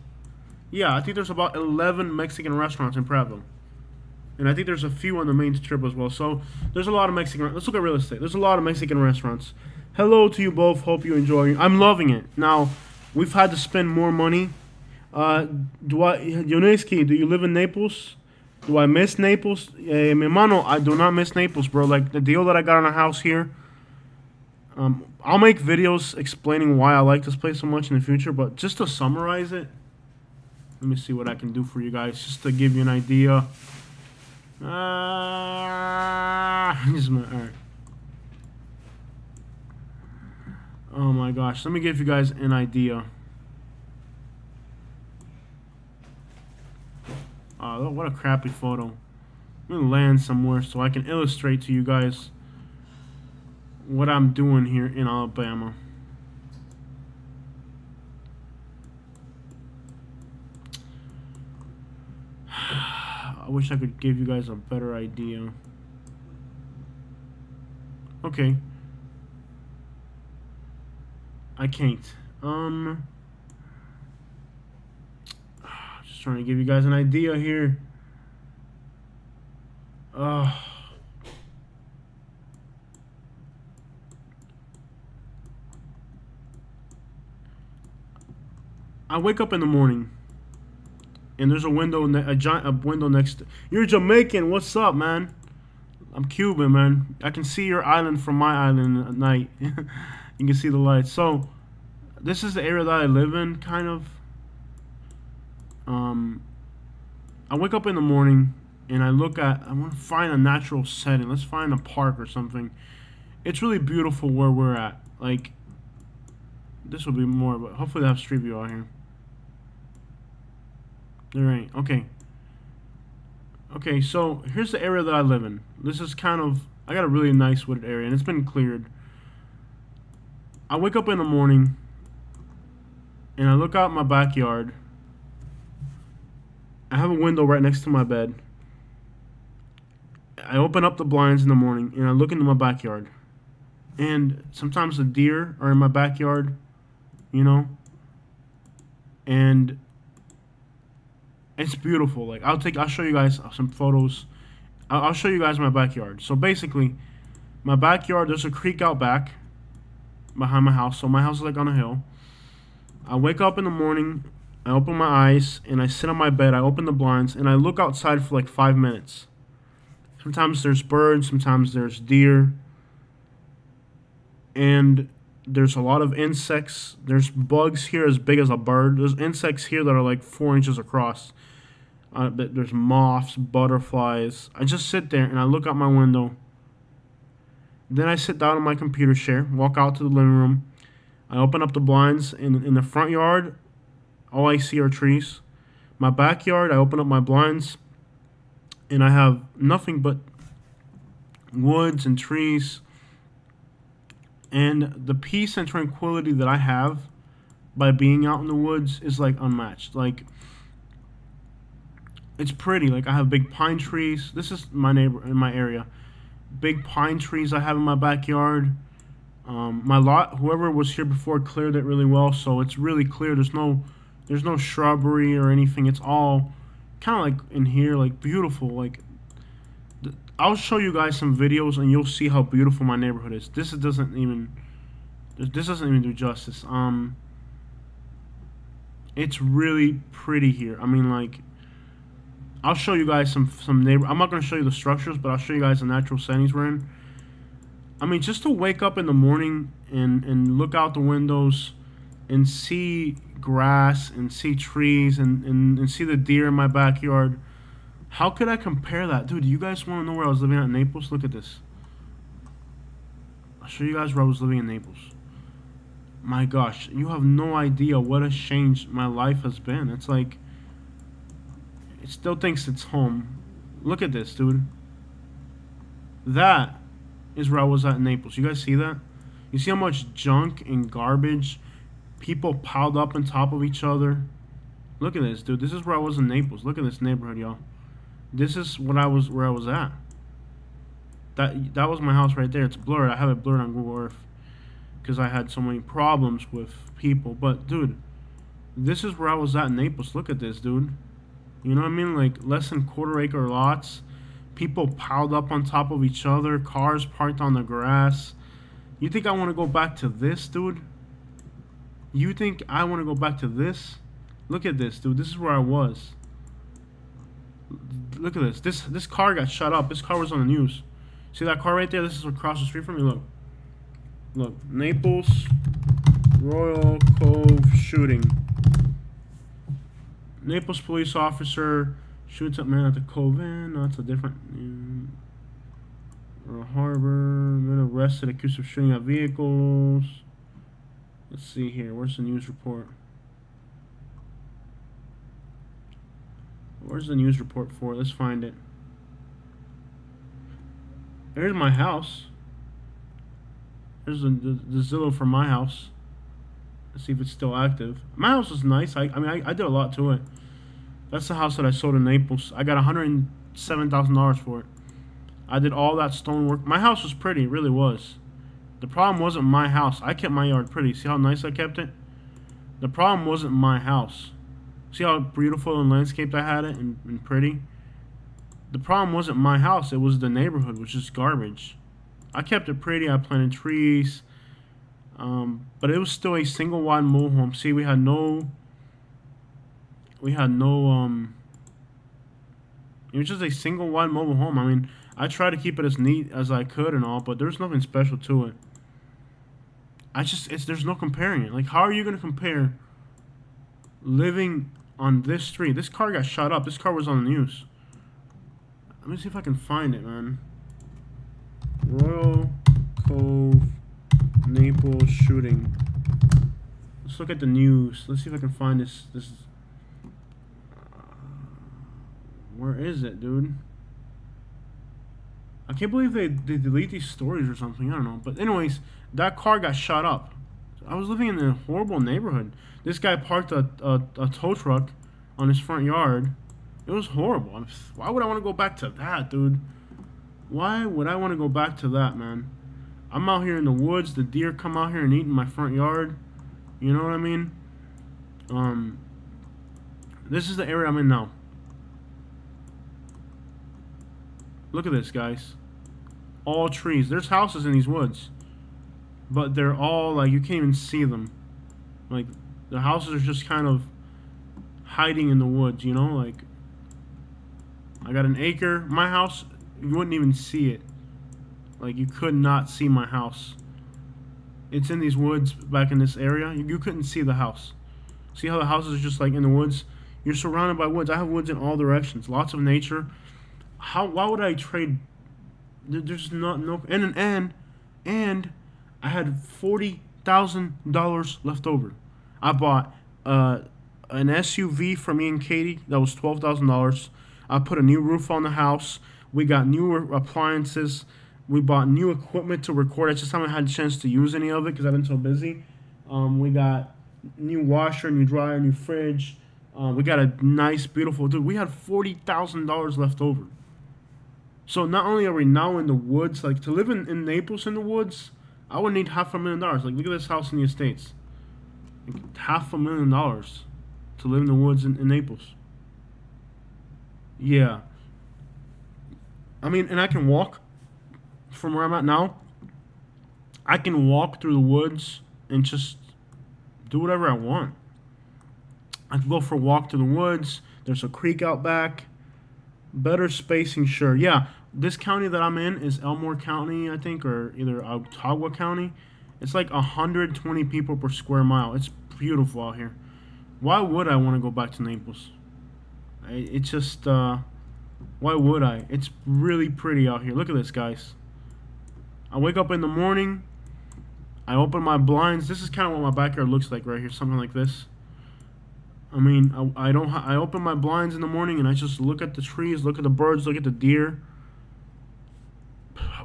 Yeah, I think there's about 11 Mexican restaurants in Prattville. And I think there's a few on the main strip as well. So there's a lot of Mexican. Let's look at real estate. There's a lot of Mexican restaurants. Hello to you both. Hope you enjoy. I'm loving it. Now, we've had to spend more money. Yoneski, do you live in Naples? Do I miss Naples? Mi hermano, I do not miss Naples, bro. Like the deal that I got on a house here. I'll make videos explaining why I like this place so much in the future. But just to summarize it, let me see what I can do for you guys, just to give you an idea. All right. Oh my gosh, let me give you guys an idea. What a crappy photo. Let me land somewhere so I can illustrate to you guys what I'm doing here in Alabama. I wish I could give you guys a better idea. Okay. I can't. Just trying to give you guys an idea here. I wake up in the morning, and there's a window, a window next to. You're Jamaican. What's up, man? I'm Cuban, man. I can see your island from my island at night. You can see the lights. So, this is the area that I live in, kind of. I wake up in the morning, and I want to find a natural setting. Let's find a park or something. It's really beautiful where we're at. Like, this will be more, but hopefully they have street view out here. There ain't. Okay. Okay, so here's the area that I live in. This is kind of, I got a really nice wooded area, and it's been cleared. I wake up in the morning, and I look out my backyard. I have a window right next to my bed. I open up the blinds in the morning, and I look into my backyard. And sometimes the deer are in my backyard, you know. And it's beautiful. Like I'll show you guys some photos. I'll show you guys my backyard. So basically, my backyard, there's a creek out back behind my house. So my house is like on a hill. I wake up in the morning, I open my eyes, and I sit on my bed. I open the blinds, and I look outside for like 5 minutes. Sometimes there's birds, sometimes there's deer, and there's a lot of insects. There's bugs here as big as a bird. There's insects here that are like 4 inches across. There's moths, butterflies. I just sit there and I look out my window. Then I sit down on my computer chair, walk out to the living room. I open up the blinds. In the front yard, all I see are trees. My backyard, I open up my blinds, and I have nothing but woods and trees. And the peace and tranquility that I have by being out in the woods is like unmatched. Like, it's pretty. Like, I have big pine trees. This is my neighbor in my area. Big pine trees I have in my backyard. My lot, whoever was here before cleared it really well, so it's really clear. There's no shrubbery or anything. It's all kind of like in here, like beautiful. Like, I'll show you guys some videos and you'll see how beautiful my neighborhood is. This doesn't even do justice. It's really pretty here. I mean, like, I'll show you guys some neighbor. I'm not gonna show you the structures, but I'll show you guys the natural settings we're in. I mean, just to wake up in the morning and look out the windows and see grass and see trees and see the deer in my backyard. How could I compare that? Dude, you guys want to know where I was living at in Naples? Look at this. I'll show you guys where I was living in Naples. My gosh, you have no idea what a change my life has been. It's like, it still thinks it's home. Look at this, dude. That is where I was at in Naples. You guys see that? You see how much junk and garbage, people piled up on top of each other? Look at this, dude. This is where I was in Naples. Look at this neighborhood, y'all. This is where I was at. That was my house right there. It's blurred. I have it blurred on Google Earth because I had so many problems with people. But dude, this is where I was at in Naples. Look at this, dude. You know what I mean? Like less than quarter-acre lots. People piled up on top of each other. Cars parked on the grass. You think I want to go back to this, dude? You think I want to go back to this? Look at this, dude. This is where I was. Look at this. This car got shot up. This car was on the news. See that car right there? This is across the street from me. Look. Look. Naples Royal Cove shooting. Naples police officer shoots up man at the Cove Inn. No, that's a different... Harbor. Been arrested accused of shooting at vehicles. Let's see here. Where's the news report? Where's the news report for it? Let's find it. There's my house. There's the Zillow for my house. Let's see if it's still active. My house is nice. I mean, I did a lot to it. That's the house that I sold in Naples. I got $107,000 for it. I did all that stonework. My house was pretty. It really was. The problem wasn't my house. I kept my yard pretty. See how nice I kept it? The problem wasn't my house. See how beautiful and landscaped I had it and pretty? The problem wasn't my house. It was the neighborhood, which is garbage. I kept it pretty. I planted trees. But it was still a single wide mobile home. See, we had no it was just a single wide mobile home. I mean, I tried to keep it as neat as I could and all, but there's nothing special to it. There's no comparing it. Like, how are you going to compare living on this street? This car got shot up. This car was on the news. Let me see if I can find it, man. Royal Cove, Naples shooting. Let's look at the news. Let's see if I can find this. Where is it, dude? I can't believe they delete these stories or something. I don't know. But anyways, that car got shot up. I was living in a horrible neighborhood. This guy parked a tow truck on his front yard. It was horrible. Why would I want to go back to that, dude? Why would I want to go back to that, man? I'm out here in the woods. The deer come out here and eat in my front yard. You know what I mean? This is the area I'm in now. Look at this, guys. All trees. There's houses in these woods. But they're all, like, you can't even see them. Like, the houses are just kind of hiding in the woods, you know? Like, I got an acre. My house, you wouldn't even see it. Like, you could not see my house. It's in these woods back in this area. You couldn't see the house. See how the houses are just, like, in the woods? You're surrounded by woods. I have woods in all directions. Lots of nature. Why would I trade? There's no and I had $40,000 left over. I bought an SUV for me and Katie that was $12,000. I put a new roof on the house. We got new appliances. We bought new equipment to record. I just haven't had a chance to use any of it because I've been so busy. We got new washer, new dryer, new fridge. We got a nice, beautiful dude. We had $40,000 left over. So not only are we now in the woods, like to live in Naples in the woods, I would need $500,000. Like, look at this house in the Estates. Like, $500,000 to live in the woods in Naples. Yeah. I mean, and I can walk from where I'm at now. I can walk through the woods and just do whatever I want. I can go for a walk to the woods. There's a creek out back. Better spacing, sure. Yeah, this county that I'm in is Elmore County, I think, or either Ottawa County. It's like 120 people per square mile. It's beautiful out here. Why would I want to go back to Naples? It's just, why would I? It's really pretty out here. Look at this, guys. I wake up in the morning. I open my blinds. This is kind of what my backyard looks like right here, something like this. I mean, I open my blinds in the morning and I just look at the trees, look at the birds, look at the deer.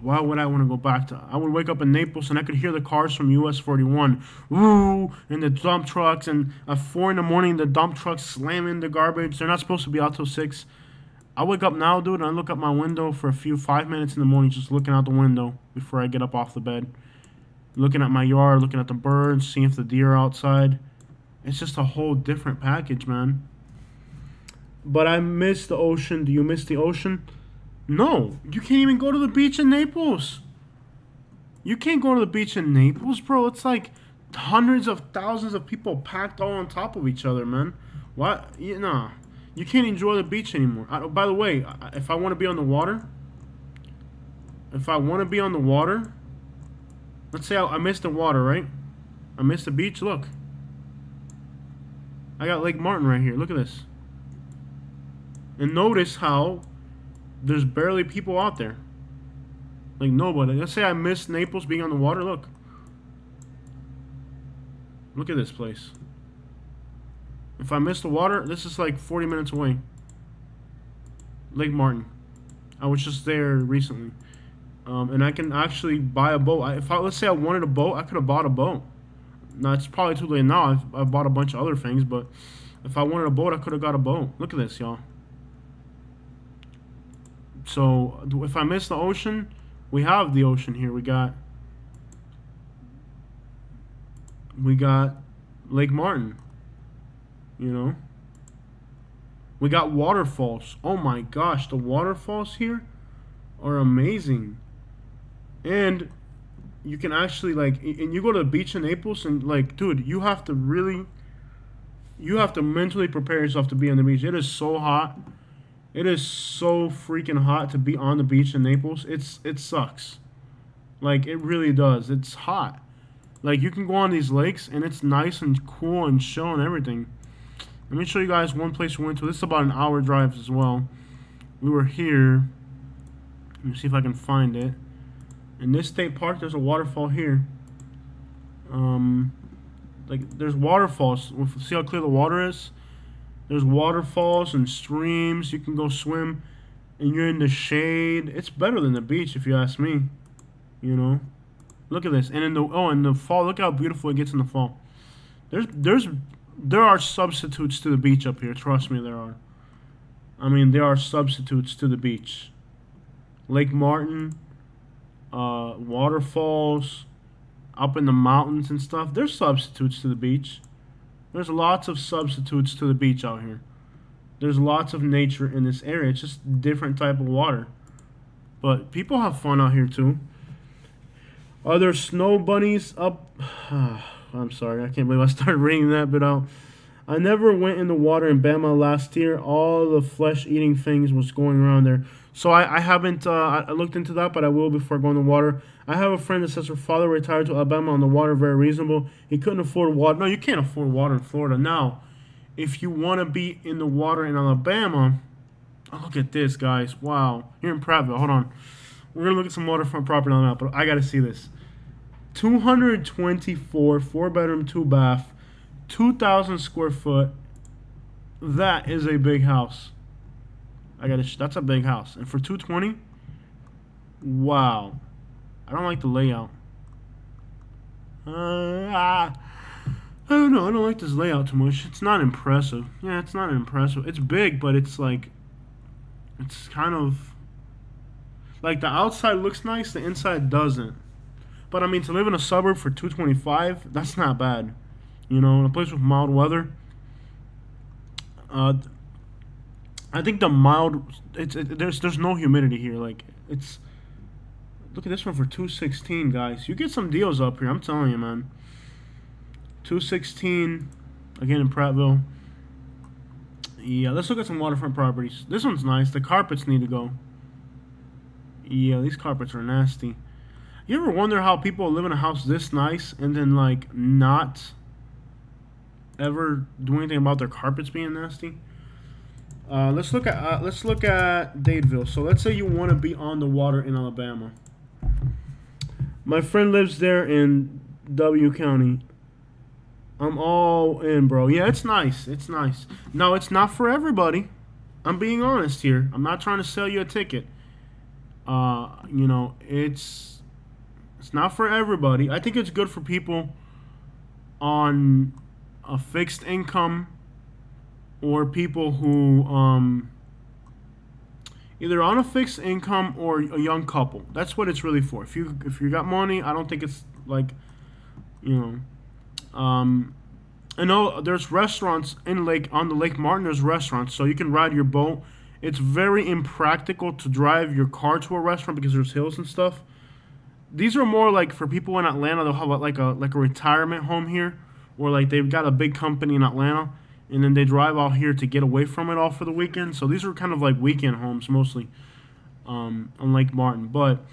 Why would I want to go back to? I would wake up in Naples and I could hear the cars from US 41, woo, and the dump trucks, and at 4 in the morning the dump trucks slamming the garbage. They're not supposed to be out till 6. I wake up now, dude, and I look out my window for 5 minutes in the morning, just looking out the window before I get up off the bed. looking at my yard, looking at the birds, seeing if the deer are outside. It's just a whole different package, man. But I miss the ocean. Do you miss the ocean? No, you can't even go to the beach in Naples. You can't go to the beach in Naples, bro. It's like hundreds of thousands of people packed all on top of each other, man. What? Nah. You can't enjoy the beach anymore. By the way, if I want to be on the water, let's say I miss the water, right? I miss the beach. Look, I got Lake Martin right here. Look at this. And notice how there's barely people out there. Like nobody. Let's say I miss Naples being on the water. Look. Look at this place. If I miss the water, this is like 40 minutes away. Lake Martin. I was just there recently. And I can actually buy a boat. Let's say I wanted a boat, I could have bought a boat. Now, it's probably too late now. I've bought a bunch of other things, but if I wanted a boat, I could have got a boat. Look at this, y'all. So, if I miss the ocean, we have the ocean here. We got Lake Martin. You know? We got waterfalls. Oh my gosh, the waterfalls here are amazing. And you can actually, like, and you go to the beach in Naples and, like, dude, you have to mentally prepare yourself to be on the beach. It is so hot. It is so freaking hot to be on the beach in Naples. It sucks. Like, it really does. It's hot. Like, you can go on these lakes and it's nice and cool and chill and everything. Let me show you guys one place we went to. This is about an hour drive as well. We were here. Let me see if I can find it. In this state park, there's a waterfall here. Like, there's waterfalls. See how clear the water is? There's waterfalls and streams. You can go swim, and you're in the shade. It's better than the beach, if you ask me. You know, look at this. And in the fall, look how beautiful it gets in the fall. There are substitutes to the beach up here. Trust me, there are. I mean, there are substitutes to the beach. Lake Martin, waterfalls, up in the mountains and stuff. There's substitutes to the beach. There's lots of substitutes to the beach out here. There's lots of nature in this area. It's just different type of water. But people have fun out here too. Are there snow bunnies up? I'm sorry, I can't believe I started reading that bit out. I never went in the water in Bama last year. All the flesh-eating things was going around there. So I haven't I looked into that, but I will before I go in the water. I have a friend that says her father retired to Alabama on the water, very reasonable. He couldn't afford water. No, you can't afford water in Florida. Now, if you want to be in the water in Alabama, oh, look at this, guys. Wow. Here in Prattville. Hold on. We're going to look at some waterfront property on that, but I got to see this. 224, 4-bedroom, 2-bath, 2,000 square foot. That is a big house. That's a big house. And for 220, wow. I don't like the layout. I don't know. I don't like this layout too much. It's not impressive. Yeah, it's not impressive. It's big, but it's like, it's kind of, like the outside looks nice, the inside doesn't. But I mean, to live in a suburb for 225, that's not bad. You know, in a place with mild weather. I think the mild, there's no humidity here. Like, it's, look at this one for 216, guys. You get some deals up here, I'm telling you, man. 216, again in Prattville. Yeah, let's look at some waterfront properties. This one's nice. The carpets need to go. Yeah, these carpets are nasty. You ever wonder how people live in a house this nice and then, like, not ever do anything about their carpets being nasty? Let's look at Dadeville. So let's say you want to be on the water in Alabama. My friend lives there in W County. I'm all in, bro. Yeah, it's nice. It's nice. No, it's not for everybody. I'm being honest here. I'm not trying to sell you a ticket. You know, it's not for everybody. I think it's good for people on a fixed income, or people who either on a fixed income or a young couple. That's what it's really for. If you got money, I don't think it's like, you know. I know there's restaurants on the Lake Martin. There's restaurants, so you can ride your boat. It's very impractical to drive your car to a restaurant because there's hills and stuff. These are more like for people in Atlanta. They'll have like a retirement home here, or like they've got a big company in Atlanta, and then they drive out here to get away from it all for the weekend. So these are kind of like weekend homes mostly on Lake Martin. But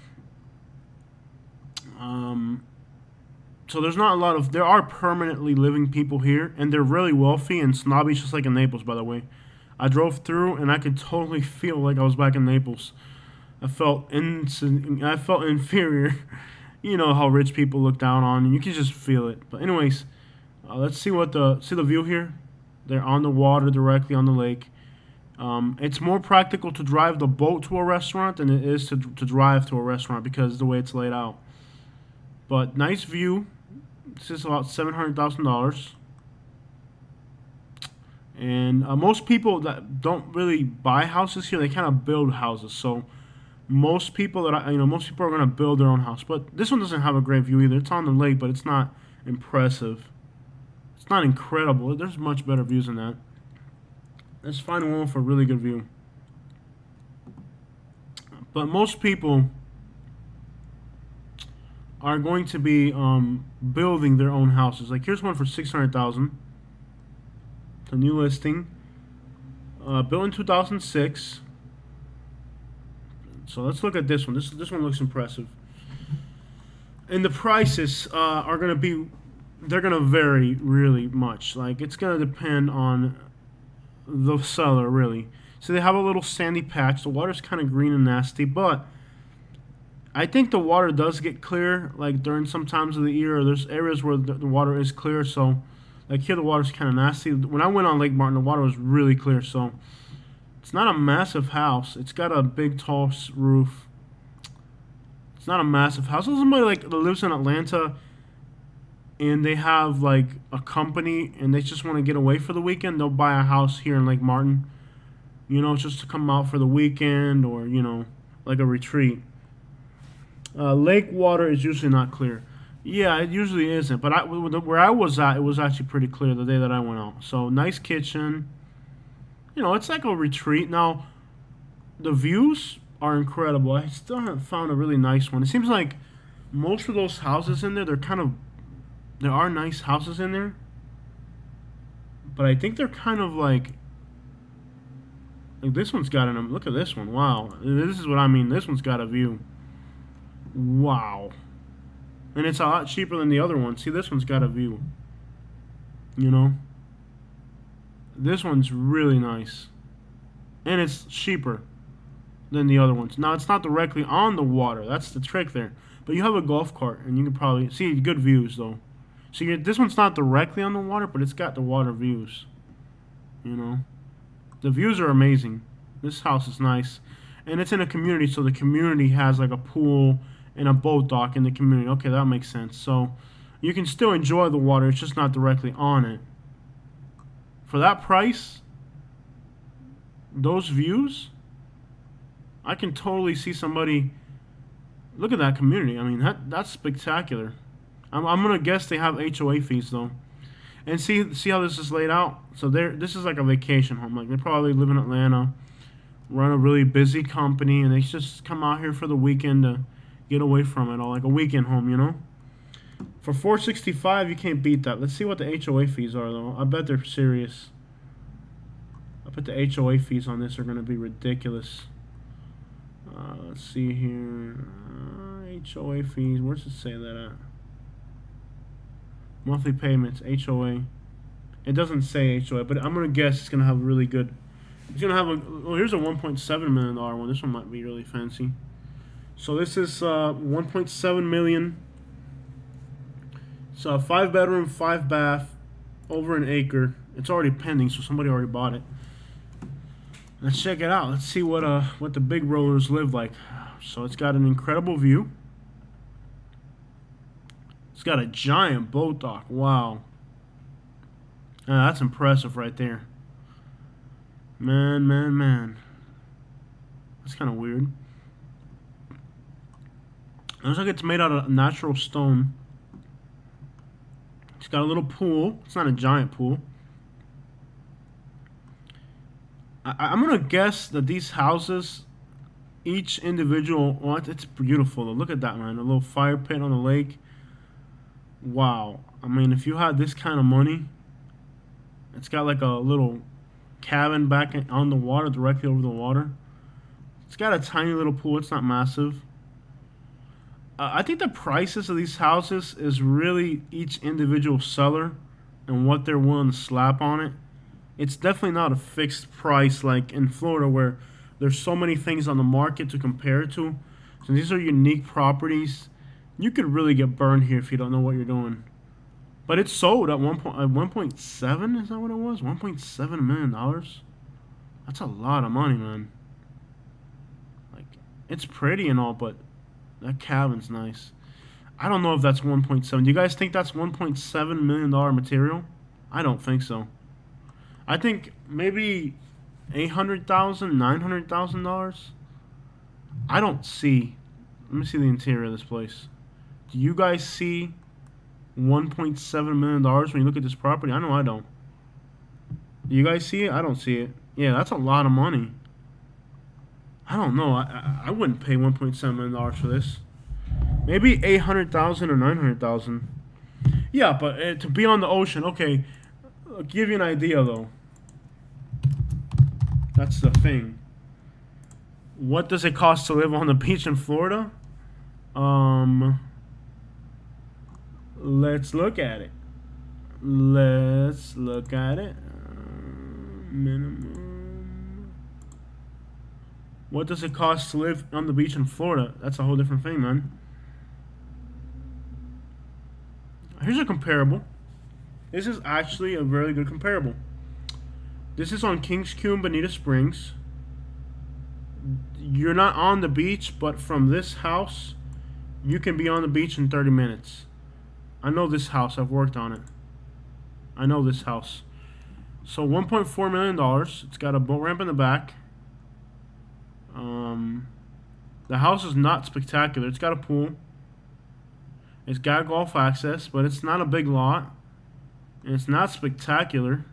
so there's not a lot of, there are permanently living people here, and they're really wealthy and snobbish, just like in Naples, by the way. I drove through, and I could totally feel like I was back in Naples. I felt inferior. You know how rich people look down on, and you can just feel it. But anyways, let's see the view here. They're on the water directly on the lake. It's more practical to drive the boat to a restaurant than it is to drive to a restaurant because of the way it's laid out. But nice view. This is about $700,000. And most people that don't really buy houses here, they kind of build houses. So most people most people are gonna build their own house. But this one doesn't have a great view either. It's on the lake, but it's not impressive. It's not incredible. There's much better views than that. Let's find one with a really good view. But most people are going to be building their own houses. Like here's one for $600,000. The new listing, built in 2006. So let's look at this one. This one looks impressive. And the prices are going to be, they're going to vary really much. Like it's going to depend on the seller really. So they have a little sandy patch. The water's kind of green and nasty, but I think the water does get clear like during some times of the year. Or there's areas where the water is clear. So like here the water's kind of nasty. When I went on Lake Martin, the water was really clear. So it's not a massive house. It's got a big tall roof. It's not a massive house. There's somebody like that lives in Atlanta and they have like a company and they just want to get away for the weekend. They'll buy a house here in Lake Martin, you know, just to come out for the weekend or, you know, like a retreat. Lake water is usually not clear. Yeah, it usually isn't. But where I was at, it was actually pretty clear the day that I went out. So nice kitchen. You know, it's like a retreat. Now, the views are incredible. I still haven't found a really nice one. It seems like most of those houses in there, there are nice houses in there. But I think they're kind of like this one's got an, look at this one. Wow. This is what I mean. This one's got a view. Wow. And it's a lot cheaper than the other one. See, this one's got a view. You know? This one's really nice. And it's cheaper than the other ones. Now, it's not directly on the water. That's the trick there. But you have a golf cart, and you can probably see good views, though. So this one's not directly on the water, but it's got the water views. You know? The views are amazing. This house is nice. And it's in a community, so the community has like a pool and a boat dock in the community. Okay, that makes sense. So you can still enjoy the water. It's just not directly on it. For that price, those views, I can totally see somebody. Look at that community. I mean, that's spectacular. I'm gonna guess they have HOA fees though. And see how this is laid out. So this is like a vacation home. Like they probably live in Atlanta, run a really busy company, and they just come out here for the weekend to get away from it all, like a weekend home, you know. For $465, you can't beat that. Let's see what the HOA fees are though. I bet they're serious. I bet the HOA fees on this are gonna be ridiculous. Let's see here. HOA fees. Where's it say that at? Monthly payments, HOA. It doesn't say HOA, but I'm gonna guess it's gonna have a really good. It's gonna have a. Well, here's a $1.7 million one. This one might be really fancy. So this is $1.7 million. It's a 5-bedroom, 5-bath, over an acre. It's already pending, so somebody already bought it. Let's check it out. Let's see what the big rollers live like. So it's got an incredible view. It's got a giant boat dock. Wow. That's impressive right there. Man. That's kind of weird. It looks like it's made out of natural stone. It's got a little pool. It's not a giant pool. I'm gonna guess that these houses, each individual, well, it's beautiful though. Look at that, man. A little fire pit on the lake. Wow. I mean, if you had this kind of money, it's got like a little cabin back on the water, directly over the water. It's got a tiny little pool. It's not massive. I think the prices of these houses is really each individual seller and what they're willing to slap on it. It's definitely not a fixed price like in Florida where there's so many things on the market to compare it to. So these are unique properties. You could really get burned here if you don't know what you're doing. But it's sold at 1.7. Is that what it was? $1.7 million. That's a lot of money, man. Like, it's pretty and all, but that cabin's nice. I don't know if that's 1.7. Do you guys think that's $1.7 million material? I don't think so. I think maybe $800,000, $900,000. I don't see. Let me see the interior of this place. Do you guys see $1.7 million when you look at this property? I know I don't. Do you guys see it? I don't see it. Yeah, that's a lot of money. I don't know. I wouldn't pay $1.7 million for this. Maybe $800,000 or $900,000. Yeah, but to be on the ocean, okay. I'll give you an idea though. That's the thing. What does it cost to live on the beach in Florida? Let's look at it. Let's look at it. Minimum. What does it cost to live on the beach in Florida? That's a whole different thing, man. Here's a comparable. This is actually a very good comparable. This is on Kings Q in Bonita Springs. You're not on the beach, but from this house, you can be on the beach in 30 minutes. I know this house. I've worked on it. I know this house. So $1.4 million. It's got a boat ramp in the back. The house is not spectacular. It's got a pool. It's got golf access, but it's not a big lot. And it's not spectacular.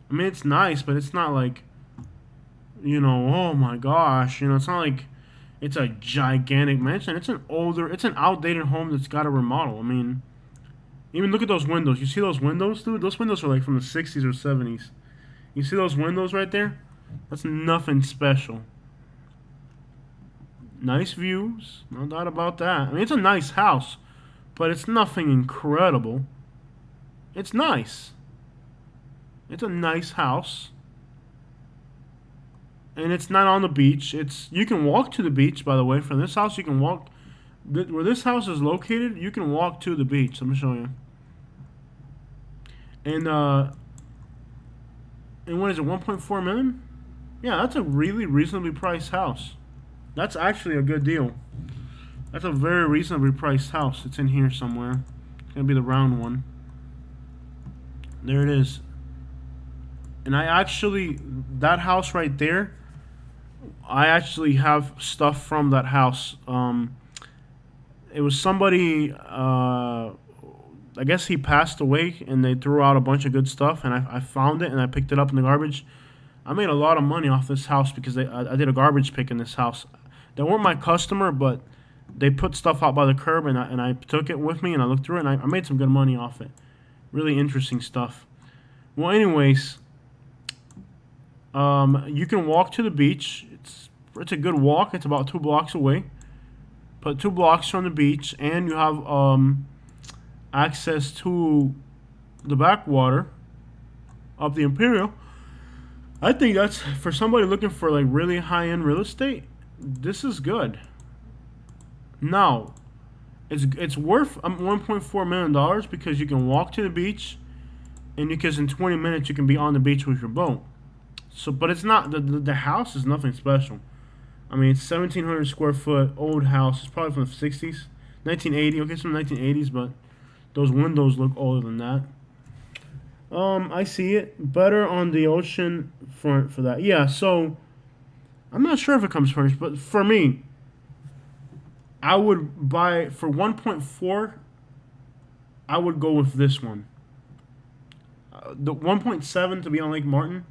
I mean, it's nice, but it's not like, you know, oh my gosh. You know, it's not like it's a gigantic mansion. It's an outdated home that's got a remodel. I mean, even look at those windows. You see those windows, dude? Those windows are like from the 60s or 70s. You see those windows right there? That's nothing special. Nice views. No doubt about that. I mean, it's a nice house, but it's nothing incredible. It's nice. It's a nice house. And it's not on the beach. You can walk to the beach, by the way. From this house, you can walk. Where this house is located, you can walk to the beach. Let me show you. And what is it, 1.4 million? Yeah, that's a really reasonably priced house. That's actually a good deal. That's a very reasonably priced house. It's in here somewhere. It's gonna be the round one. There it is. And that house right there, I actually have stuff from that house. It was somebody, I guess he passed away, and they threw out a bunch of good stuff, and I found it, and I picked it up in the garbage. I made a lot of money off this house because I did a garbage pick in this house. They weren't my customer, but they put stuff out by the curb, and I took it with me, and I looked through it, and I made some good money off it. Really interesting stuff. Well, anyways, you can walk to the beach. It's a good walk. It's about 2 blocks away. But 2 blocks from the beach, and you have access to the backwater of the Imperial. I think that's, for somebody looking for like really high-end real estate, this is good. Now, it's worth $1.4 million because you can walk to the beach, and because in 20 minutes you can be on the beach with your boat. So, but it's not, the house is nothing special. I mean, it's 1,700 square foot old house. It's probably from the 60s, 1980. Okay, it's from the 1980s, but those windows look older than that. I see it better on the ocean front for that. Yeah, so I'm not sure if it comes furnished, but for me, I would buy for 1.4. I would go with this one. The 1.7 to be on Lake Martin,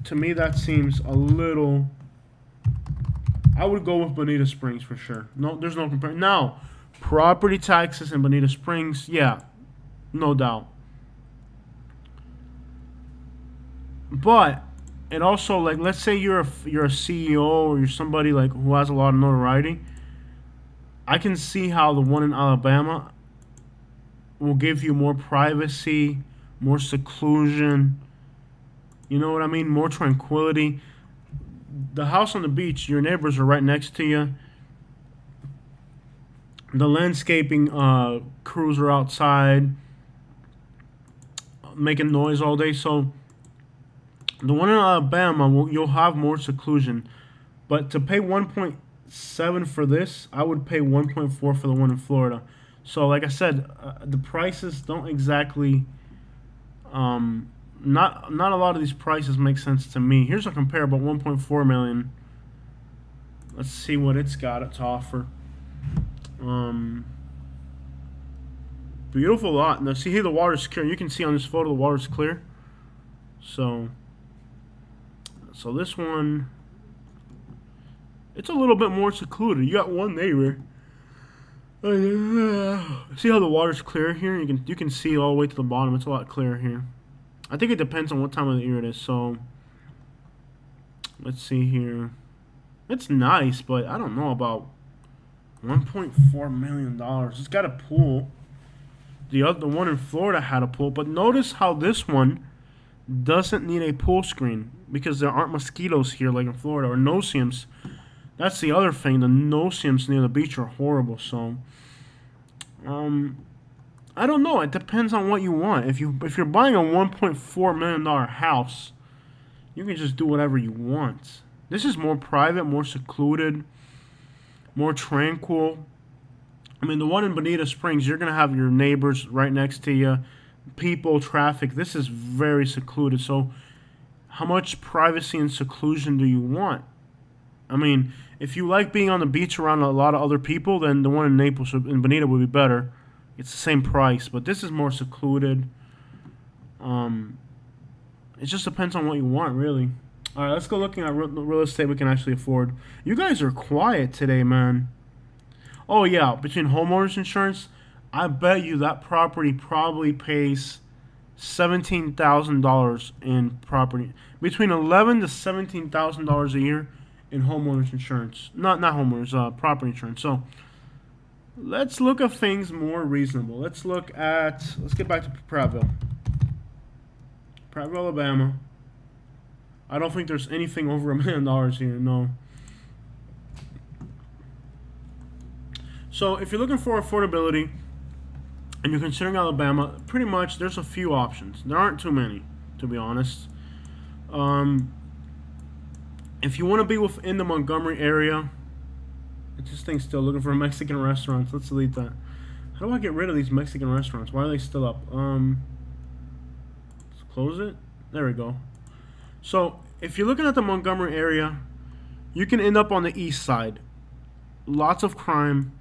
to me that seems a little. I would go with Bonita Springs for sure. No, there's no comparison. Now, property taxes in Bonita Springs, yeah, no doubt. But it also, like, let's say you're a CEO or you're somebody like who has a lot of notoriety. I can see how the one in Alabama will give you more privacy, more seclusion. You know what I mean? More tranquility. The house on the beach, your neighbors are right next to you. The landscaping crews are outside making noise all day. So the one in Alabama, you'll have more seclusion. But to pay 1.7 for this, I would pay 1.4 for the one in Florida. So like I said, the prices don't exactly. Not a lot of these prices make sense to me. Here's a comparable 1.4 million. Let's see what it's got to offer. Beautiful lot. Now see here the water's clear. You can see on this photo the water's clear. So this one, it's a little bit more secluded. You got one neighbor. See how the water's clear here? You can see all the way to the bottom. It's a lot clearer here. I think it depends on what time of the year it is. So let's see here. It's nice, but I don't know about $1.4 million. It's got a pool. The one in Florida had a pool, but notice how this one doesn't need a pool screen because there aren't mosquitoes here like in Florida or no-see-ums. That's the other thing. The no-see-ums near the beach are horrible. So, I don't know. It depends on what you want. If you're buying a $1.4 million house, you can just do whatever you want. This is more private, more secluded, more tranquil. I mean, the one in Bonita Springs, you're gonna have your neighbors right next to you, people, traffic. This is very secluded. So, how much privacy and seclusion do you want? I mean, if you like being on the beach around a lot of other people, then the one in Naples in Bonita would be better. It's the same price, but this is more secluded. It just depends on what you want, really. All right, let's go looking at real estate we can actually afford. You guys are quiet today, man. Oh, yeah, between homeowners insurance, I bet you that property probably pays $17,000 in property. Between $11,000 to $17,000 a year in homeowners insurance. Not homeowners, property insurance. So let's look at things more reasonable. Let's get back to Prattville, Alabama. I don't think there's anything over $1 million here, no. So if you're looking for affordability and you're considering Alabama, pretty much there's a few options. There aren't too many, to be honest. If you want to be within the Montgomery area, this thing's still looking for Mexican restaurants. Let's delete that. How do I get rid of these Mexican restaurants? Why are they still up? Let's close it. There we go. So if you're looking at the Montgomery area, you can end up on the east side. Lots of crime.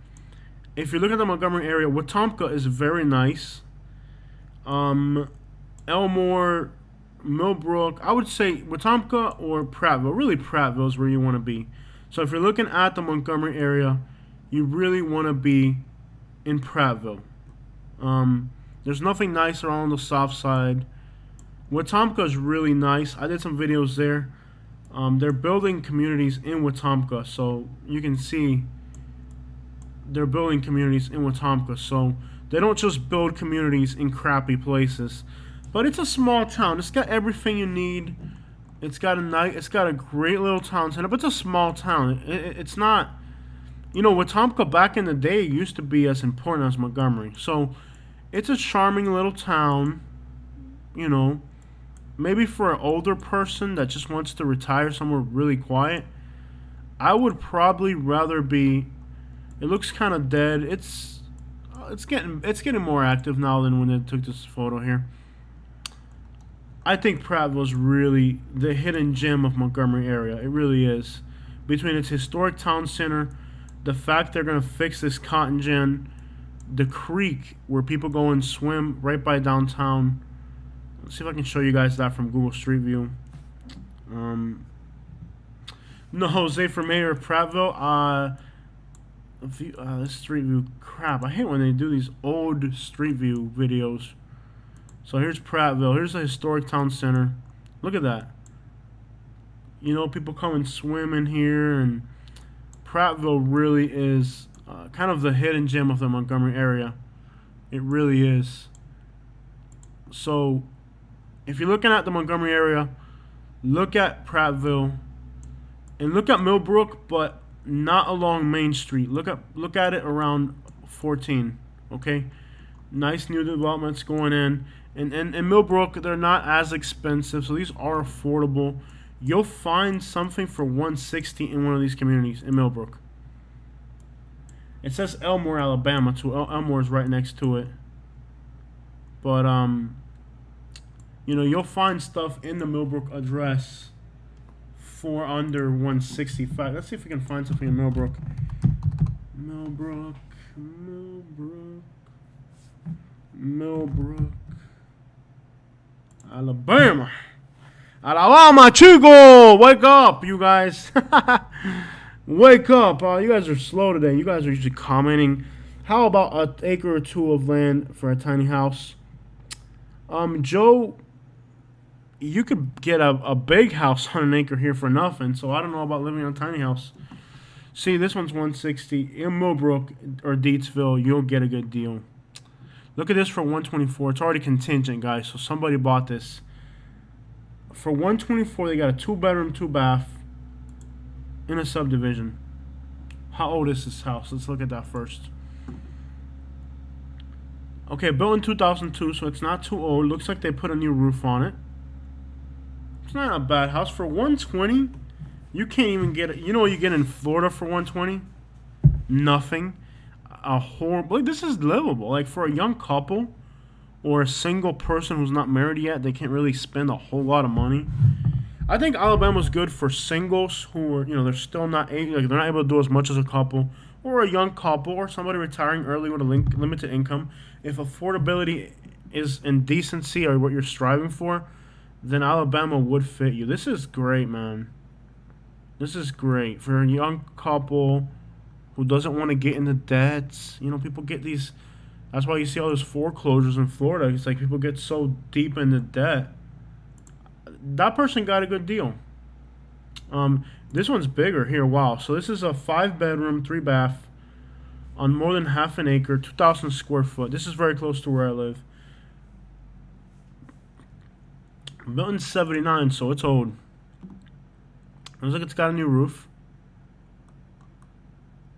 If you look at the Montgomery area, Wetumpka is very nice. Elmore, Millbrook, I would say Wetumpka or Prattville. Really, Prattville is where you want to be. So if you're looking at the Montgomery area, you really want to be in Prattville. There's nothing nice around the south side. Wetumpka is really nice. I did some videos there. They're building communities in Wetumpka, so you can see they're building communities in Wetumpka. So they don't just build communities in crappy places. But it's a small town. It's got everything you need. It's got a great little town center, but it's a small town. It's not, Wetumpka back in the day used to be as important as Montgomery. So it's a charming little town, maybe for an older person that just wants to retire somewhere really quiet. I would probably rather be. It looks kind of dead. It's getting more active now than when they took this photo here. I think Prattville's really the hidden gem of Montgomery area. It really is. between its historic town center, the fact they're going to fix this cotton gin, the creek where people go and swim right by downtown. Let's see if I can show you guys that from Google Street View. No, Jose for mayor of Prattville. This Street View crap. I hate when they do these old Street View videos. So here's Prattville. Here's the historic town center. Look at that. You know, people come and swim in here, and Prattville really is kind of the hidden gem of the Montgomery area. It really is. So if you're looking at the Montgomery area, look at Prattville and look at Millbrook, but not along Main Street. Look at it around 14. Okay, nice new developments going in, and in Millbrook they're not as expensive, so these are affordable. You'll find something for $160 in one of these communities in Millbrook. It says Elmore, Alabama, too. Elmore is right next to it. But you know, you'll find stuff in the Millbrook address for under 165. Let's see if we can find something in Millbrook. Millbrook. Alabama. Alabama, Chico! Wake up, you guys. Wake up. You guys are slow today. You guys are usually commenting. How about an acre or two of land for a tiny house? Joe, you could get a big house on an acre here for nothing, so I don't know about living on a tiny house. See, this one's 160 in Millbrook or Deatsville. You'll get a good deal. Look at this for 124. It's already contingent, guys, so somebody bought this. For 124, they got a 2-bedroom, 2-bath in a subdivision. How old is this house? Let's look at that first. Okay, built in 2002, so it's not too old. Looks like they put a new roof on it. It's not a bad house. For 120, you can't even get it. You know what you get in Florida for 120? Nothing. A horrible. Like, this is livable. Like, for a young couple or a single person who's not married yet, they can't really spend a whole lot of money. I think Alabama's good for singles who are, you know, they're still not like they're not able to do as much as a couple, or a young couple, or somebody retiring early with a limited income. If affordability is in decency or what you're striving for, then Alabama would fit you. This is great, man. This is great for a young couple who doesn't want to get into debts. You know, people get these. That's why you see all those foreclosures in Florida. It's like people get so deep into debt. That person got a good deal. This one's bigger here. Wow. So this is a 5-bedroom, 3-bath on more than half an acre, 2,000 square foot. This is very close to where I live. Built in 79, so it's old. Looks like it's got a new roof.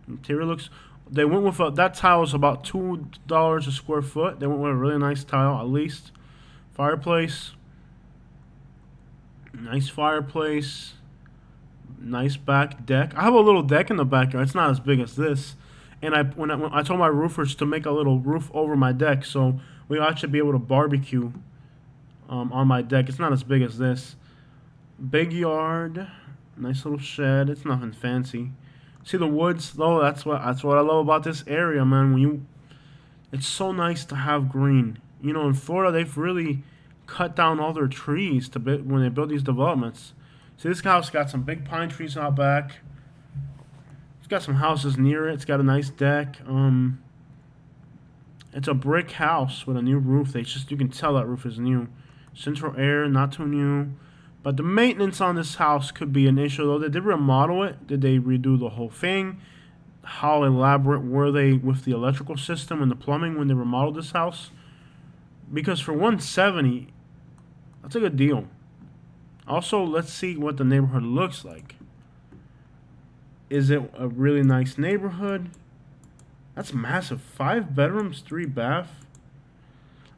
Interior looks. They went with that tile is about $2 a square foot. They went with a really nice tile, at least. Fireplace. Nice fireplace. Nice back deck. I have a little deck in the backyard. It's not as big as this. And when I told my roofers to make a little roof over my deck, so we'll actually be able to barbecue on my deck. It's not as big as this. Big yard. Nice little shed. It's nothing fancy. See the woods though. That's what I love about this area, man. It's so nice to have green. You know, in Florida they've really cut down all their trees when they build these developments. See, this house got some big pine trees out back. It's got some houses near it. It's got a nice deck. It's a brick house with a new roof. You can tell that roof is new. Central air, not too new. But the maintenance on this house could be an issue, though. They did remodel it. Did they redo the whole thing? How elaborate were they with the electrical system and the plumbing when they remodeled this house? Because for $170, that's a good deal. Also, let's see what the neighborhood looks like. Is it a really nice neighborhood? That's massive. 5 bedrooms, 3 bath.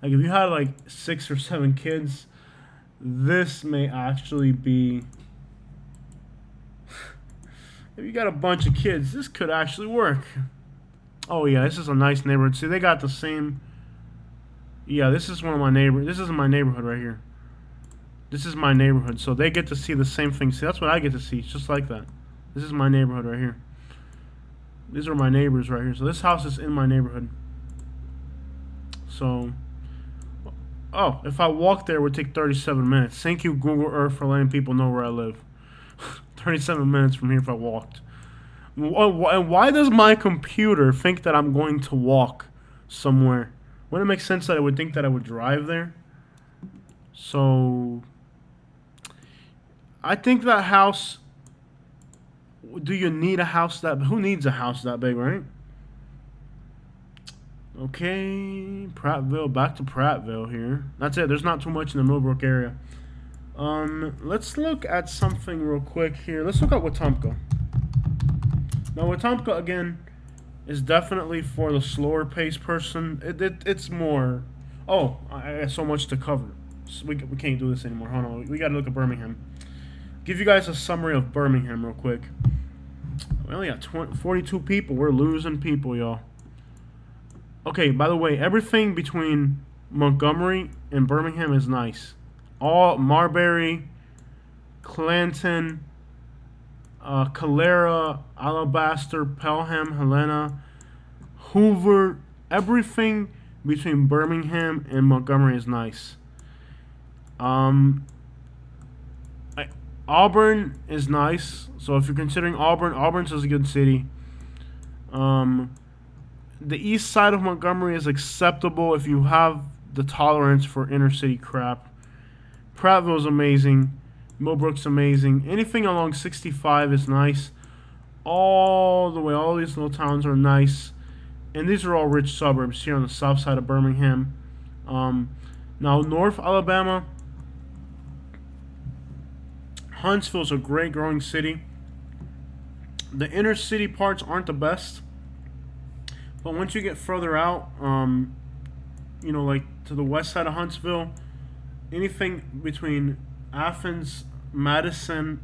Like, if you had like 6 or 7 kids, this may actually be. If you got a bunch of kids, this could actually work. Oh yeah, this is a nice neighborhood. See, they got the same. Yeah, this is one of my neighbors. This is my neighborhood right here. This is my neighborhood, so they get to see the same thing. See, that's what I get to see. It's just like that. This is my neighborhood right here. These are my neighbors right here. So this house is in my neighborhood. So, oh, if I walk there, it would take 37 minutes. Thank you, Google Earth, for letting people know where I live. 37 minutes from here if I walked. And why does my computer think that I'm going to walk somewhere? Wouldn't it make sense that it would think that I would drive there? So, I think that house... Do you need a house that... Who needs a house that big, right? Okay, Prattville. Back to Prattville here. That's it. There's not too much in the Millbrook area. Let's look at something real quick here. Let's look at Wetumpka. Now, Wetumpka, again, is definitely for the slower paced person. It's more... Oh, I got so much to cover. So we can't do this anymore. Hold on. We got to look at Birmingham. Give you guys a summary of Birmingham real quick. We only got 42 people. We're losing people, y'all. Okay, by the way, everything between Montgomery and Birmingham is nice. All Marbury, Clanton, Calera, Alabaster, Pelham, Helena, Hoover, everything between Birmingham and Montgomery is nice. Auburn is nice. So if you're considering Auburn, Auburn's is a good city. The east side of Montgomery is acceptable if you have the tolerance for inner city crap. Prattville's amazing. Millbrook's amazing. Anything along 65 is nice. All the way, all these little towns are nice. And these are all rich suburbs here on the south side of Birmingham. Now, North Alabama, Huntsville's a great growing city. The inner city parts aren't the best. But once you get further out, you know, like to the west side of Huntsville, anything between Athens, Madison,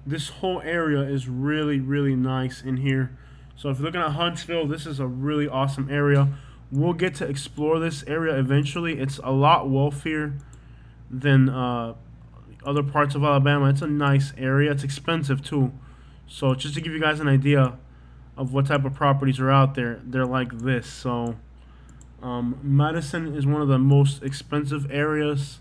this whole area is really, really nice in here. So if you're looking at Huntsville, this is a really awesome area. We'll get to explore this area eventually. It's a lot wealthier than other parts of Alabama. It's a nice area. It's expensive too. So just to give you guys an idea of what type of properties are out there, they're like this. So Madison is one of the most expensive areas.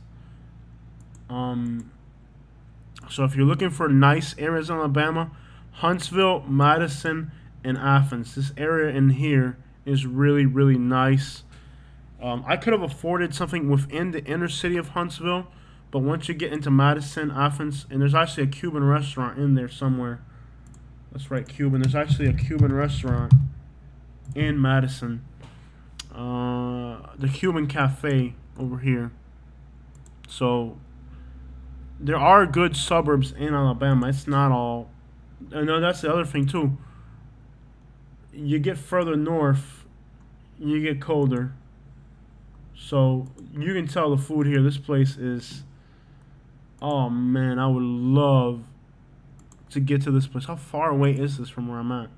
So if you're looking for nice areas in Alabama, Huntsville, Madison, and Athens. This area in here is really, really nice. I could have afforded something within the inner city of Huntsville, but once you get into Madison, Athens, and there's actually a Cuban restaurant in there somewhere. Let's write Cuban. There's actually a Cuban restaurant in Madison. The Cuban Cafe over here. So there are good suburbs in Alabama. It's not all. I know that's the other thing too. You get further north, you get colder. So you can tell the food here. This place is... Oh man, I would love to get to this place. How far away is this from where I'm at?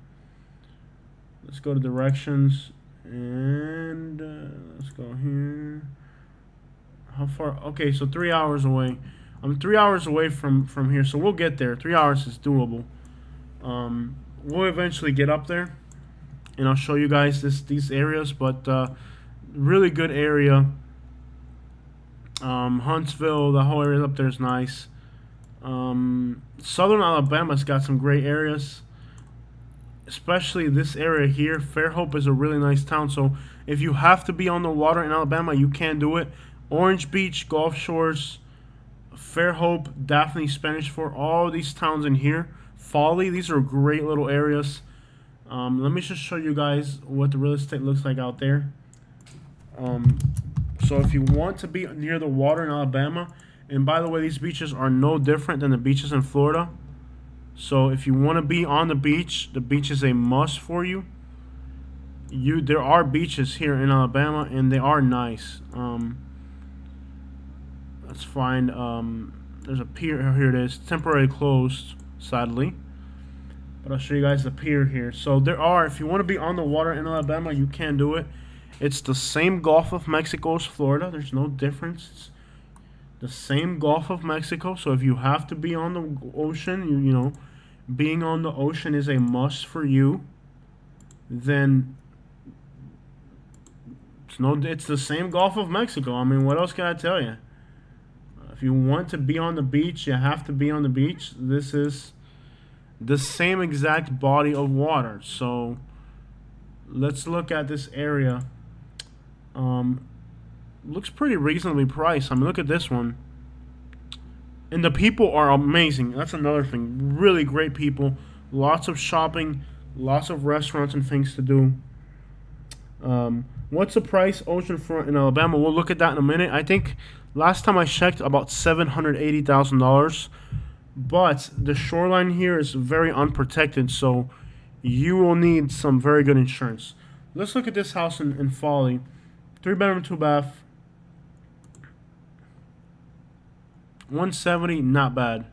Let's go to directions and let's go here. How far? Okay, so 3 hours away. I'm 3 hours away from here, so we'll get there. 3 hours is doable. We'll eventually get up there, and I'll show you guys these areas. But really good area. Huntsville, the whole area up there is nice. Southern Alabama's got some great areas, especially this area here. Fairhope is a really nice town, so if you have to be on the water in Alabama, you can do it. Orange Beach, Gulf Shores, Fairhope, Daphne, Spanish Fort, all these towns in here. Folly, these are great little areas. Let me just show you guys what the real estate looks like out there. So if you want to be near the water in Alabama, and by the way, these beaches are no different than the beaches in Florida. So if you want to be on the beach is a must for you. There are beaches here in Alabama, and they are nice. Let's find, there's a pier, here it is, temporarily closed, sadly. But I'll show you guys the pier here. So there are, if you want to be on the water in Alabama, you can do it. It's the same Gulf of Mexico as Florida. There's no difference. It's the same Gulf of Mexico. So if you have to be on the ocean, you know, being on the ocean is a must for you, then it's the same Gulf of Mexico. I mean, what else can I tell you? If you want to be on the beach, you have to be on the beach. This is the same exact body of water. So let's look at this area. Looks pretty reasonably priced. I mean, look at this one. And the people are amazing. That's another thing. Really great people. Lots of shopping. Lots of restaurants and things to do. What's the price oceanfront in Alabama? We'll look at that in a minute. I think last time I checked, about $780,000. But the shoreline here is very unprotected, so you will need some very good insurance. Let's look at this house in Folly. 3-bedroom, 2-bath. 170, not bad.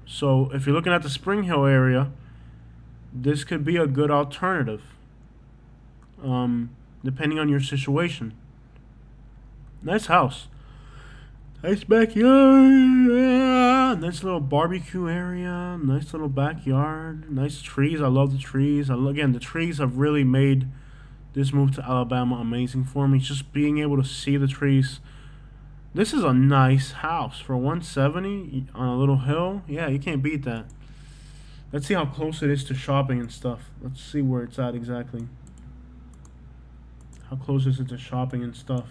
So if you're looking at the Spring Hill area, this could be a good alternative, depending on your situation. Nice house, nice backyard, nice little barbecue area, nice little backyard, nice trees. I love the trees. Again, the trees have really made this move to Alabama amazing for me. Just being able to see the trees. This is a nice house for 170 on a little hill. Yeah, you can't beat that. Let's see how close it is to shopping and stuff. Let's see where it's at exactly. How close is it to shopping and stuff?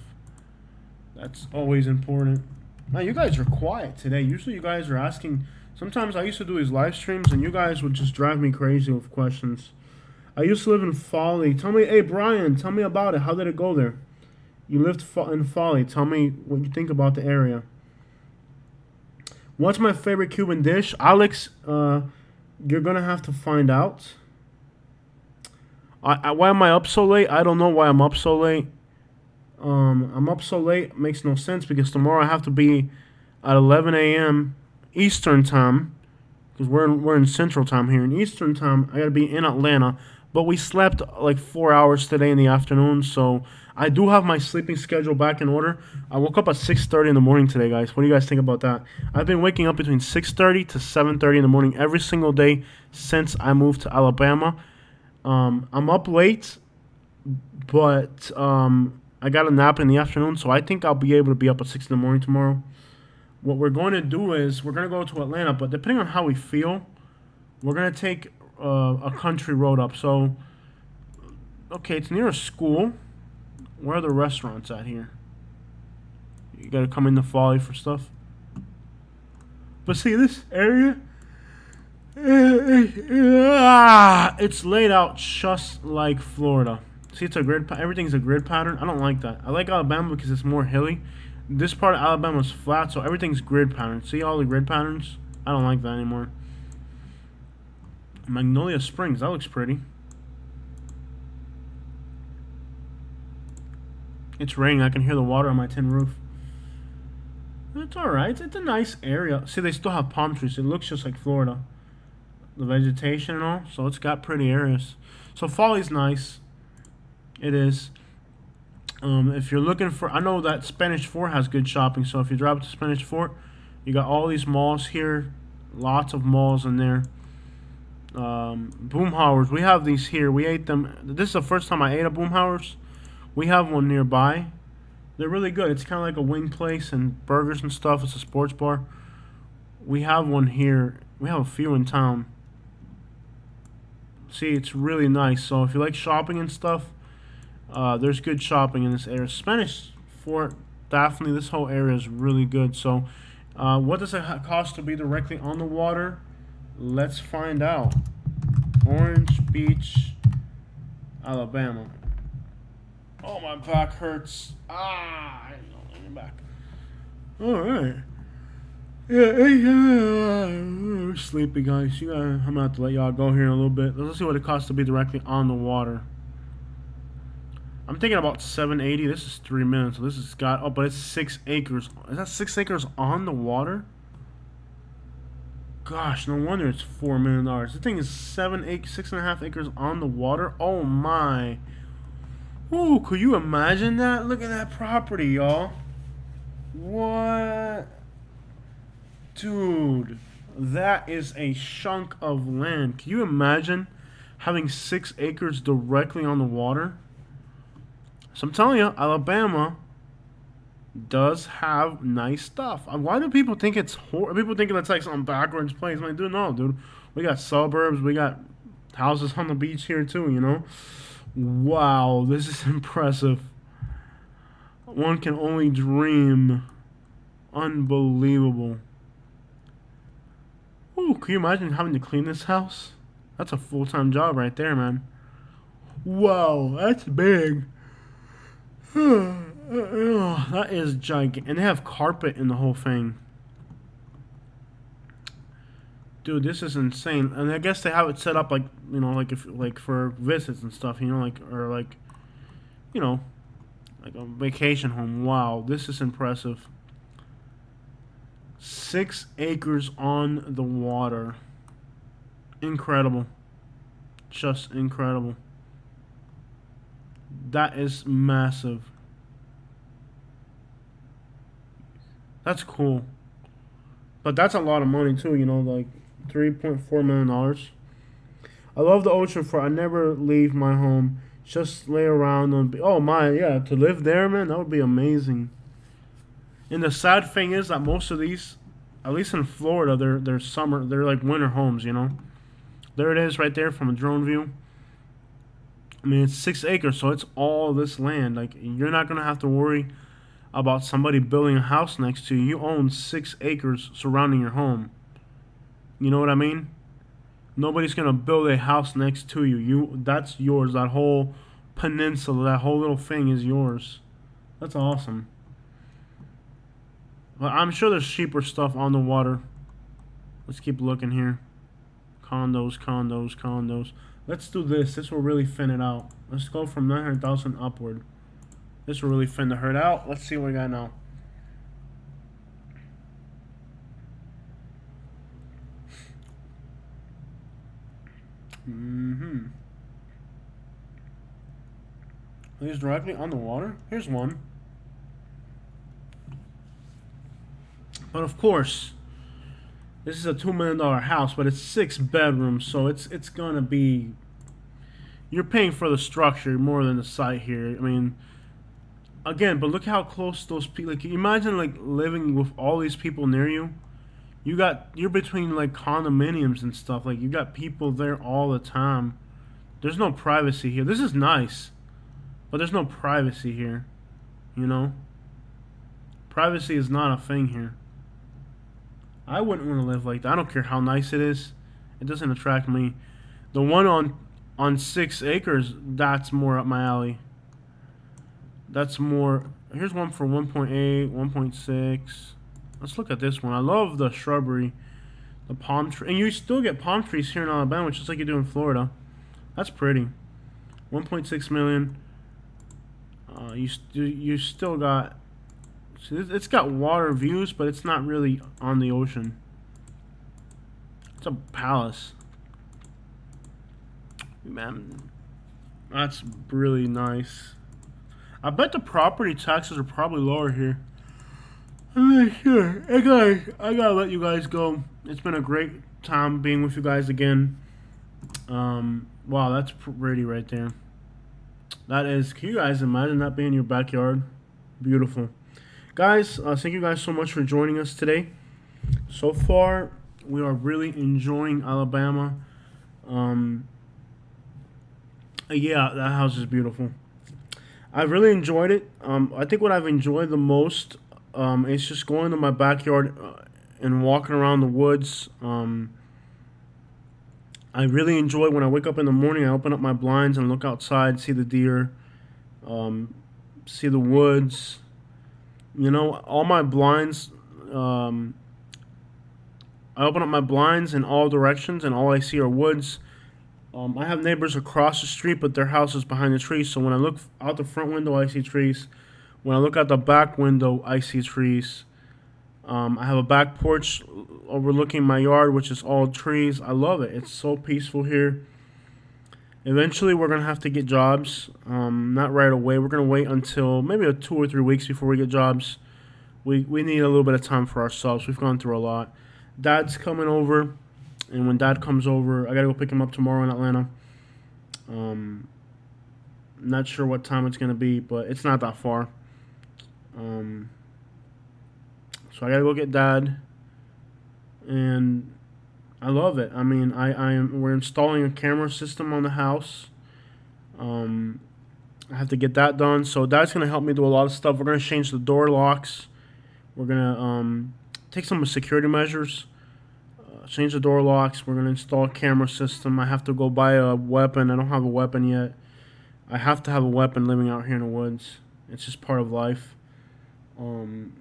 That's always important. Now, you guys are quiet today. Usually you guys are asking. Sometimes I used to do these live streams and you guys would just drive me crazy with questions. I used to live in Folly. Tell me, hey Brian, tell me about it. How did it go there? You lived in Folly. Tell me what you think about the area. What's my favorite Cuban dish? Alex, you're going to have to find out. Why am I up so late? I don't know why I'm up so late. I'm up so late. Makes no sense because tomorrow I have to be at 11 a.m. Eastern time. Because we're in Central time here. In Eastern time, I got to be in Atlanta. But we slept like 4 hours today in the afternoon, so I do have my sleeping schedule back in order. I woke up at 6:30 in the morning today, guys. What do you guys think about that? I've been waking up between 6:30 to 7:30 in the morning every single day since I moved to Alabama. I'm up late, but I got a nap in the afternoon, so I think I'll be able to be up at 6 in the morning tomorrow. What we're going to do is we're going to go to Atlanta, but depending on how we feel, we're going to take a country road up. So, okay, it's near a school. Where are the restaurants at here? You gotta come into Folly for stuff. But see, this area, it's laid out just like Florida. See, it's a grid. Everything's a grid pattern. I don't like that. I like Alabama because it's more hilly. This part of Alabama is flat, so everything's grid pattern. See all the grid patterns? I don't like that anymore. Magnolia Springs, that looks pretty. It's raining. I can hear the water on my tin roof. It's alright. It's a nice area. See, they still have palm trees. It looks just like Florida. The vegetation and all. So it's got pretty areas. So Folly's nice. It is. If you're looking for... I know that Spanish Fort has good shopping. So if you drive to Spanish Fort, you got all these malls here. Lots of malls in there. Boomhauers. We have these here. We ate them. This is the first time I ate a Boomhauers. We have one nearby. They're really good. It's kind of like a wing place and burgers and stuff. It's a sports bar. We have one here. We have a few in town. See, it's really nice. So if you like shopping and stuff, there's good shopping in this area. Spanish Fort, definitely. This whole area is really good. So what does it cost to be directly on the water? Let's find out. Orange Beach, Alabama. Oh, my back hurts. I don't know, lean back. Alright. Yeah, sleepy, guys. I'm going to have to let y'all go here in a little bit. Let's see what it costs to be directly on the water. I'm thinking about $780. This is 3 minutes. So this has got... Oh, but it's 6 acres. Is that 6 acres on the water? Gosh, no wonder it's $4 million. The thing is 6.5 acres on the water. Oh, my... Ooh, could you imagine that? Look at that property, y'all. What? Dude. That is a chunk of land. Can you imagine having 6 acres directly on the water? So I'm telling you, Alabama does have nice stuff. Why do people think it's people thinking it's like some backwards place? I'm like, dude, no, dude. We got suburbs. We got houses on the beach here too. You know. Wow, this is impressive. One can only dream. Unbelievable. Ooh, can you imagine having to clean this house? That's a full-time job right there, man. Wow, that's big. That is gigantic. And they have carpet in the whole thing. Dude, this is insane. And I guess they have it set up like, you know, like if like for visits and stuff, you know, like or like, you know, like a vacation home. Wow, this is impressive. 6 acres on the water. Incredible. Just incredible. That is massive. That's cool. But that's a lot of money too, you know, like $3.4 million. I love the ocean front. I never leave my home. Just lay around and oh my, yeah, to live there, man, that would be amazing. And the sad thing is that most of these, at least in Florida, they're summer, they're like winter homes, you know. There it is right there from a drone view. I mean, it's 6 acres, so it's all this land. Like, you're not going to have to worry about somebody building a house next to you. You own 6 acres surrounding your home. You know what I mean? Nobody's going to build a house next to you. That's yours. That whole peninsula, that whole little thing is yours. That's awesome. But I'm sure there's cheaper stuff on the water. Let's keep looking here. Condos, condos, condos. Let's do this. This will really thin it out. Let's go from 900,000 upward. This will really thin the herd out. Let's see what we got now. Are these directly on the water? Here's one. But of course, this is a $2 million house, but it's 6 bedrooms, so it's gonna be. You're paying for the structure more than the site here. I mean, again, but look how close those people. Like, imagine like living with all these people near you. You're between like condominiums and stuff. Like you got people there all the time. There's no privacy here. This is nice, but there's no privacy here. You know, privacy is not a thing here. I wouldn't want to live like that. I don't care how nice it is. It doesn't attract me. The one on 6 acres, that's more up my alley. That's more. Here's one for 1.8, 1.6. Let's look at this one. I love the shrubbery, the palm tree, and you still get palm trees here in Alabama, just like you do in Florida. That's pretty. 1.6 million. You still got. See, it's got water views, but it's not really on the ocean. It's a palace. Man, that's really nice. I bet the property taxes are probably lower here. I'm not sure. I gotta let you guys go. It's been a great time being with you guys again. Wow, that's pretty right there. That is. Can you guys imagine that being in your backyard? Beautiful. Guys, thank you guys so much for joining us today. So far, we are really enjoying Alabama. Yeah, that house is beautiful. I've really enjoyed it. I think what I've enjoyed the most is just going to my backyard and walking around the woods. I really enjoy when I wake up in the morning, I open up my blinds and look outside, see the deer, see the woods. You know, all my blinds, I open up my blinds in all directions, and all I see are woods. I have neighbors across the street, but their house is behind the trees, so when I look out the front window, I see trees. When I look out the back window, I see trees. I have a back porch overlooking my yard, which is all trees. I love it. It's so peaceful here. Eventually, we're going to have to get jobs. Not right away. We're going to wait until maybe 2 or 3 weeks before we get jobs. We need a little bit of time for ourselves. We've gone through a lot. Dad's coming over, and when Dad comes over, I gotta go pick him up tomorrow in Atlanta. Um, Not sure what time it's gonna be, but it's not that far. Um, so I gotta go get Dad, and I love it. I mean, we're installing a camera system on the house. Um, I have to get that done. So Dad's gonna help me do a lot of stuff. We're gonna change the door locks. We're gonna take some security measures. Change the door locks. We're gonna install a camera system. I have to go buy a weapon. I don't have a weapon yet. I have to have a weapon living out here in the woods. It's just part of life. Um,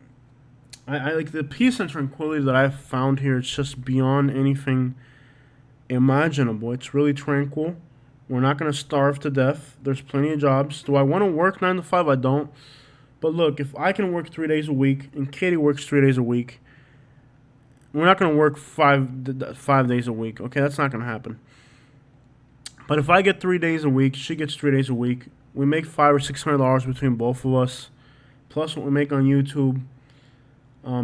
I like the peace and tranquility that I've found here. It's just beyond anything imaginable. It's really tranquil. We're not going to starve to death. There's plenty of jobs. Do I want to work 9 to 5? I don't. But look, if I can work 3 days a week and Katie works 3 days a week, we're not going to work 5 days a week. Okay, that's not going to happen. But if I get 3 days a week, she gets 3 days a week. We make $500 or $600 between both of us, plus what we make on YouTube.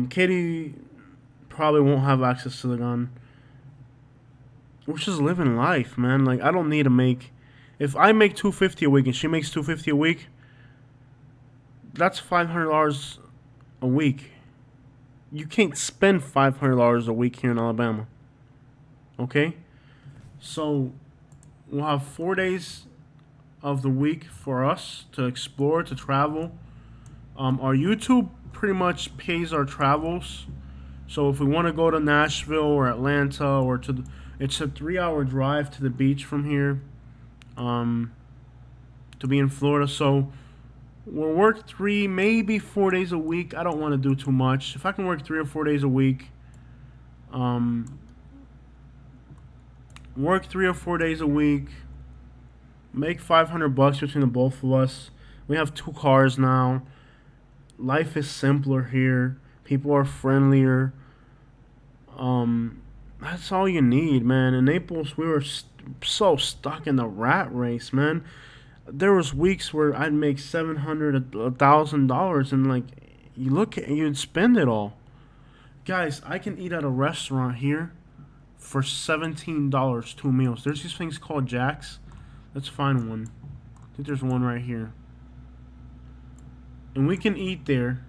Katie probably won't have access to the gun. We're just living life, man. Like, I don't need to make. If I make $250 a week and she makes $250 a week, that's $500 a week. You can't spend $500 a week here in Alabama. Okay, so we'll have 4 days of the week for us to explore, to travel. Our YouTube pretty much pays our travels. So if we want to go to Nashville or Atlanta or it's a 3-hour drive to the beach from here, to be in Florida. So we'll work 3, maybe 4 days a week. I don't want to do too much. If I can work 3 or 4 days a week, work 3 or 4 days a week, make $500 between the both of us. We have 2 cars now. Life is simpler here. People are friendlier. That's all you need, man. In Naples, we were so stuck in the rat race, man. There was weeks where I'd make $700, $1,000, and like, you look at you'd spend it all. Guys, I can eat at a restaurant here for $17 2 meals. There's these things called Jacks. Let's find one. I think there's one right here. And we can eat there,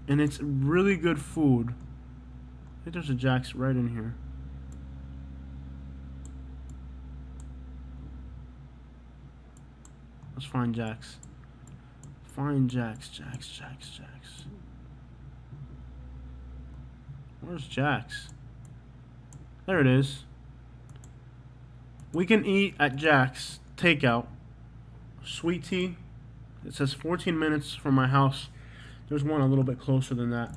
and it's really good food. I think there's a Jack's right in here. Let's find Jack's. Find Jack's. Where's Jack's? There it is. We can eat at Jack's takeout. Sweet tea. It says 14 minutes from my house. There's one a little bit closer than that.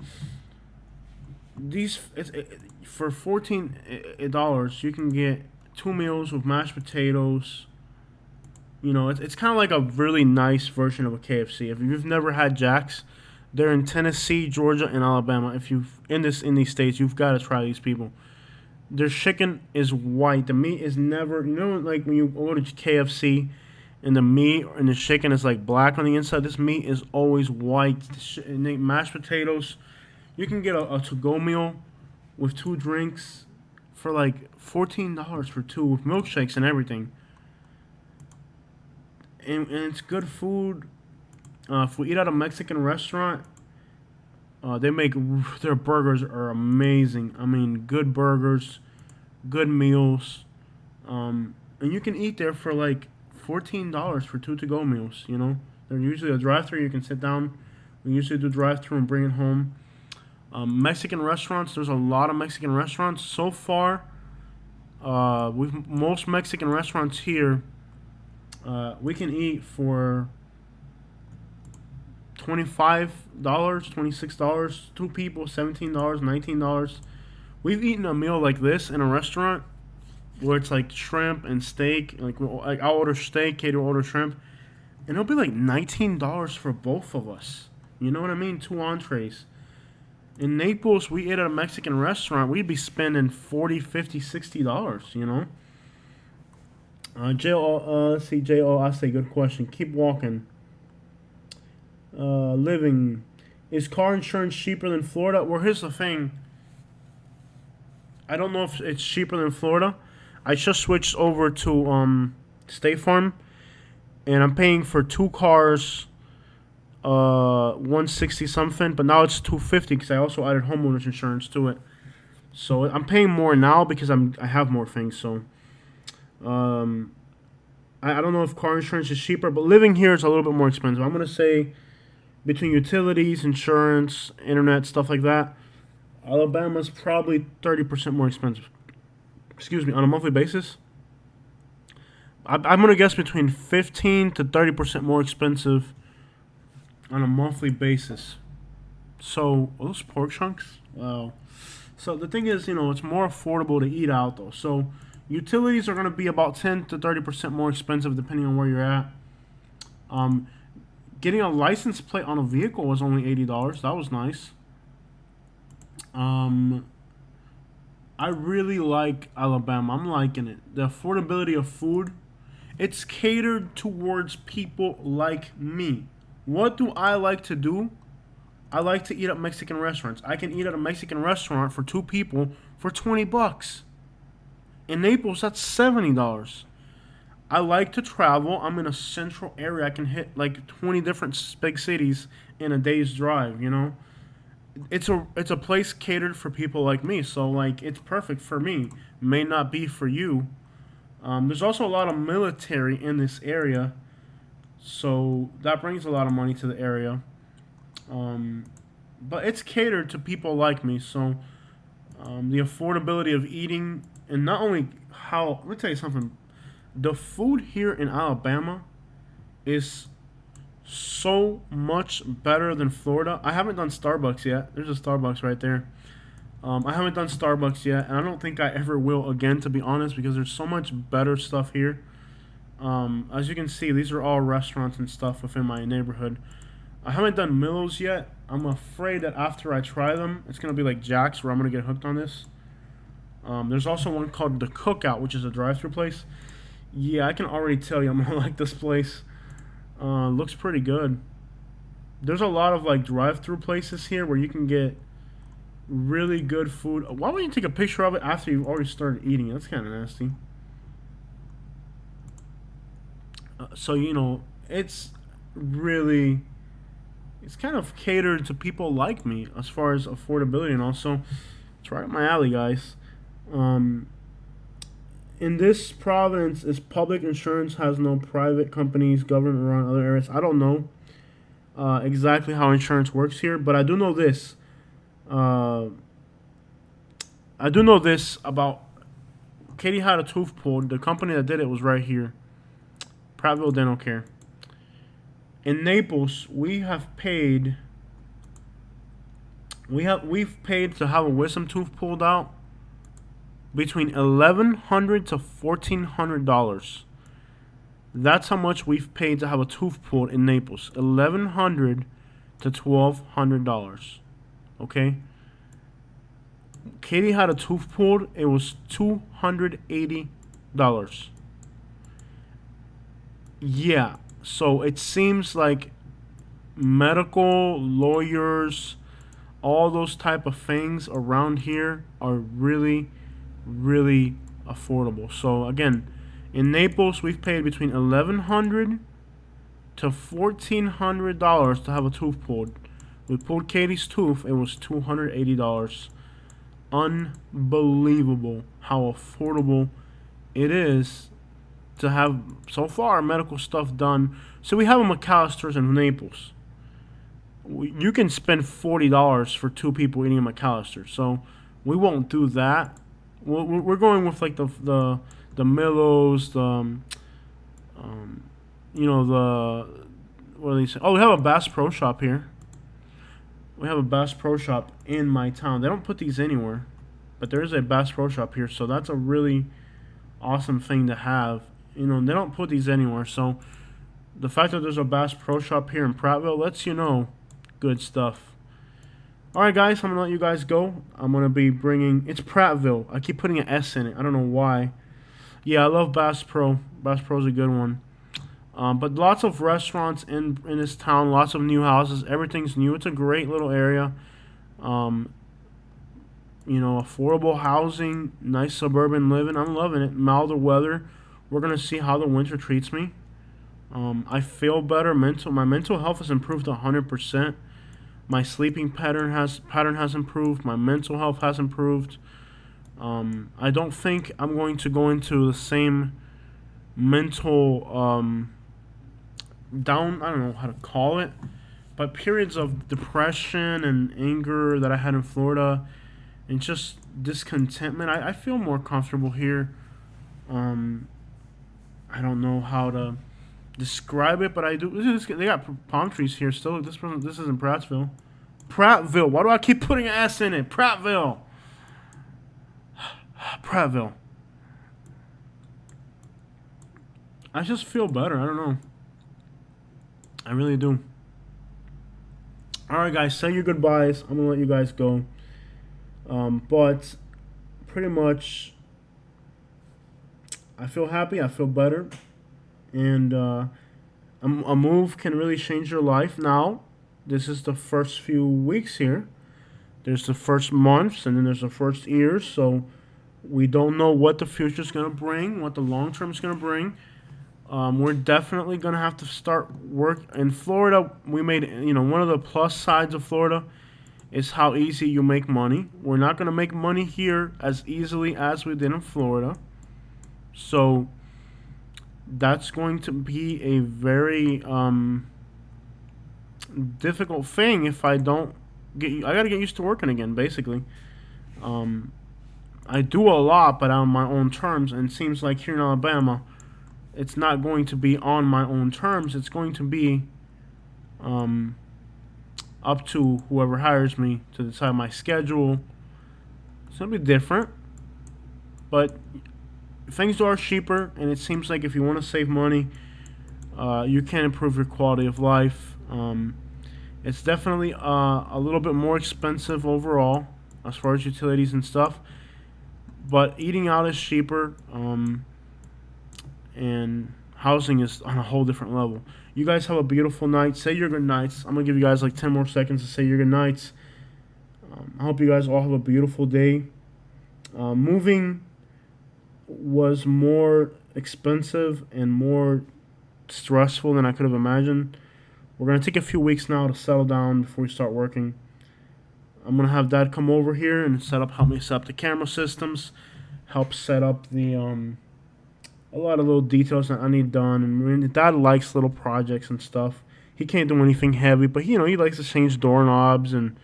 For $14 you can get 2 meals with mashed potatoes. You know, it's kind of like a really nice version of a KFC. If you've never had Jack's, they're in Tennessee, Georgia, and Alabama. If you've in these states, you've got to try these people. Their chicken is white. The meat is never, like when you go to KFC and the meat and the chicken is like black on the inside. This meat is always white. And they mashed potatoes. You can get a to-go meal with 2 drinks for like $14 for 2 with milkshakes and everything. And it's good food. If we eat at a Mexican restaurant, their burgers are amazing. I mean, good burgers, good meals, and you can eat there for like $14 for 2 to-go meals. They're usually a drive-through. You can sit down. We usually do drive-through and bring it home. Mexican restaurants. There's a lot of Mexican restaurants so far. Most Mexican restaurants here. We can eat for $25, $26, 2 people, $17, $19. We've eaten a meal like this in a restaurant where it's like shrimp and steak. Like I'll order steak, Katie will order shrimp, and it'll be like $19 for both of us. You know what I mean? 2 entrees. In Naples, we ate at a Mexican restaurant. We'd be spending $40, $50, $60. Let's see, J.O. I say, good question. Keep walking. Living. Is car insurance cheaper than Florida? Well, here's the thing. I don't know if it's cheaper than Florida. I just switched over to State Farm, and I'm paying for 2 cars, 160 something, but now it's 250 because I also added homeowners insurance to it. So I'm paying more now because I have more things. So I don't know if car insurance is cheaper, but living here is a little bit more expensive. I'm gonna say between utilities, insurance, internet, stuff like that, Alabama's probably 30% more expensive. Excuse me, on a monthly basis. I'm gonna guess between 15 to 30% more expensive on a monthly basis. So those pork chunks, wow. So the thing is, it's more affordable to eat out though. So utilities are gonna be about 10 to 30% more expensive depending on where you're at. Getting a license plate on a vehicle was only $80. That was nice. I really like Alabama. I'm liking it. The affordability of food, it's catered towards people like me. What do I like to do? I like to eat at Mexican restaurants. I can eat at a Mexican restaurant for 2 people for $20. In Naples, that's $70. I like to travel. I'm in a central area. I can hit like 20 different big cities in a day's drive, It's a place catered for people like me, so like it's perfect for me. May not be for you. There's also a lot of military in this area, so that brings a lot of money to the area. But it's catered to people like me, so the affordability of eating, and not only how. Let me tell you something. The food here in Alabama is so much better than Florida. I haven't done Starbucks yet. There's a Starbucks right there. I haven't done Starbucks yet, and I don't think I ever will again, to be honest, because there's so much better stuff here. As you can see, these are all restaurants and stuff within my neighborhood. I haven't done Millows yet. I'm afraid that after I try them, it's going to be like Jack's, where I'm going to get hooked on this. There's also one called The Cookout, which is a drive-thru place. Yeah, I can already tell you I'm going to like this place. Looks pretty good. There's a lot of like drive-through places here where you can get really good food. Why wouldn't you take a picture of it after you've already started eating it? That's kind of nasty. So it's really, it's kind of catered to people like me as far as affordability, and also it's right up my alley, guys. In this province, is public insurance has no private companies, government run other areas. I don't know exactly how insurance works here, but I do know this. I do know this about Katie had a tooth pulled. The company that did it was right here, Prattville Dental Care. In Naples, we've paid to have a wisdom tooth pulled out between $1,100 to $1,400. That's how much we've paid to have a tooth pulled in Naples. $1,100 to $1,200. Okay. Katie had a tooth pulled. It was $280. Yeah. So it seems like medical, lawyers, all those type of things around here are really affordable. So again, in Naples, we've paid between $1,100 to $1,400 to have a tooth pulled. We pulled Katie's tooth. It was $280. Unbelievable how affordable it is to have so far medical stuff done. So we have a McAllister's in Naples. You can spend $40 for 2 people eating a McAllister's. So we won't do that. We're going with like the Millows, the what do they say? Oh, we have a Bass Pro Shop here. We have a Bass Pro Shop in my town. They don't put these anywhere, but there is a Bass Pro Shop here, so that's a really awesome thing to have. They don't put these anywhere, so the fact that there's a Bass Pro Shop here in Prattville lets you know good stuff. Alright guys, I'm going to let you guys go. I'm going to be bringing, it's Prattville. I keep putting an S in it. I don't know why. Yeah, I love Bass Pro. Bass Pro's a good one. But lots of restaurants in this town, lots of new houses. Everything's new. It's a great little area. affordable housing, nice suburban living. I'm loving it. Milder weather. We're gonna see how the winter treats me. I feel better. My mental health has improved 100%. My sleeping pattern has improved. My mental health has improved. I don't think I'm going to go into the same mental down. I don't know how to call it, but periods of depression and anger that I had in Florida, and just discontentment. I feel more comfortable here. Um, I don't know how to describe it, but I do. They got palm trees here still. This isn't Prattville. Prattville. Why do I keep putting an S in it? Prattville. Prattville. I just feel better. I don't know. I really do. All right, guys. Say your goodbyes. I'm gonna let you guys go. But pretty much, I feel happy. I feel better, and a move can really change your life. Now, this is the first few weeks here. There's the first months, and then there's the first years. So we don't know what the future is gonna bring, what the long term is gonna bring. We're definitely gonna have to start work in Florida. We made, one of the plus sides of Florida is how easy you make money. We're not gonna make money here as easily as we did in Florida. So that's going to be a very difficult thing if I don't I gotta get used to working again, basically. I do a lot, but on my own terms, and it seems like here in Alabama, it's not going to be on my own terms. It's going to be up to whoever hires me to decide my schedule. It's going to be different, but things are cheaper, and it seems like if you want to save money, you can improve your quality of life. It's definitely a little bit more expensive overall as far as utilities and stuff, but eating out is cheaper, and housing is on a whole different level. You guys have a beautiful night. Say your good nights. I'm going to give you guys like 10 more seconds to say your good nights. I hope you guys all have a beautiful day. Moving was more expensive and more stressful than I could have imagined. We're going to take a few weeks now to settle down before we start working. I'm going to have Dad come over here and help me set up the camera systems, help set up the a lot of little details that I need done. And Dad likes little projects and stuff. He can't do anything heavy, but he likes to change doorknobs and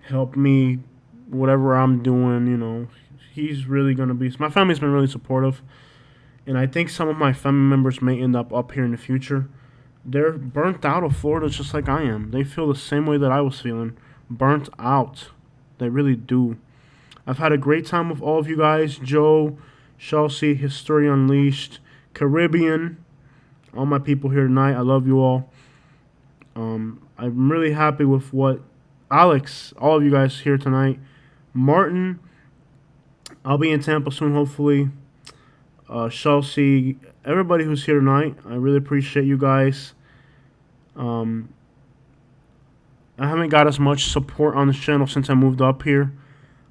help me whatever I'm doing. He's really going to be. My family's been really supportive, and I think some of my family members may end up here in the future. They're burnt out of Florida just like I am. They feel the same way that I was feeling, burnt out. They really do. I've had a great time with all of you guys. Joe, Chelsea, History Unleashed, Caribbean, all my people here tonight. I love you all. I'm really happy with what Alex, all of you guys here tonight. Martin, I'll be in Tampa soon, hopefully. Chelsea, everybody who's here tonight, I really appreciate you guys. I haven't got as much support on this channel since I moved up here.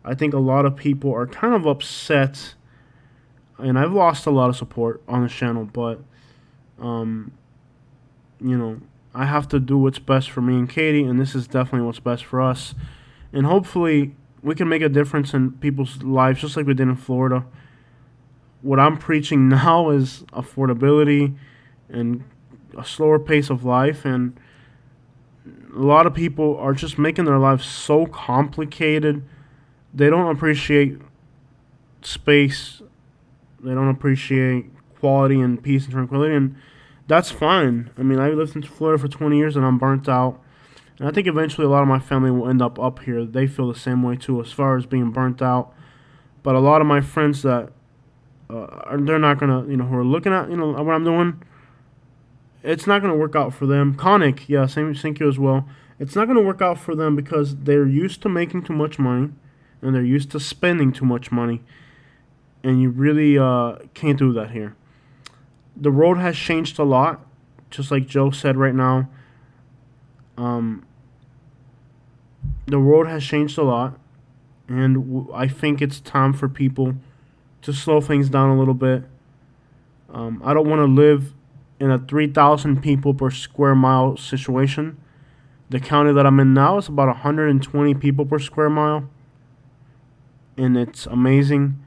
I think a lot of people are kind of upset, and I've lost a lot of support on this channel, but I have to do what's best for me and Katie, and this is definitely what's best for us. And hopefully we can make a difference in people's lives just like we did in Florida. What I'm preaching now is affordability and a slower pace of life, and a lot of people are just making their lives so complicated. They don't appreciate space. They don't appreciate quality and peace and tranquility, and that's fine. I mean, I lived in Florida for 20 years, and I'm burnt out. And I think eventually a lot of my family will end up here. They feel the same way, too, as far as being burnt out. But a lot of my friends that they're not going to, who are looking at, what I'm doing, it's not going to work out for them. Conic, yeah, thank you as well. It's not going to work out for them because they're used to making too much money, and they're used to spending too much money. And you really can't do that here. The road has changed a lot, just like Joe said right now. The road has changed a lot. and I think it's time for people to slow things down a little bit. I don't want to live in a 3,000 people per square mile situation. The county that I'm in now is about 120 people per square mile, and it's amazing.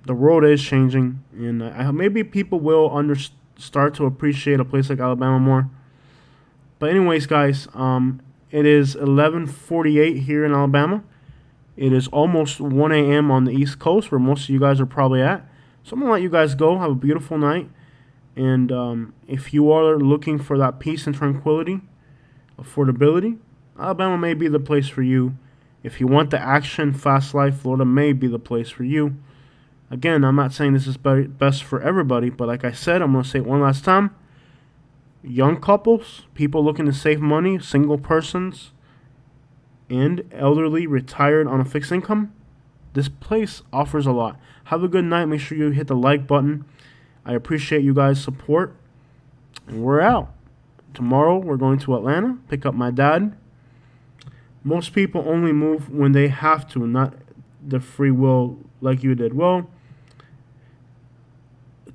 The world is changing, and maybe people will start to appreciate a place like Alabama more. But anyways, guys, it is 11:48 here in Alabama. It is almost 1 a.m. on the East Coast, where most of you guys are probably at. So I'm gonna let you guys go. Have a beautiful night, and if you are looking for that peace and tranquility, affordability, Alabama may be the place for you. If you want the action, fast life, Florida may be the place for you. Again, I'm not saying this is best for everybody, but like I said, I'm going to say it one last time. Young couples, people looking to save money, single persons, and elderly retired on a fixed income, this place offers a lot. Have a good night. Make sure you hit the like button. I appreciate you guys' support, and we're out. Tomorrow, we're going to Atlanta, pick up my dad. Most people only move when they have to, not the free will like you did. Well,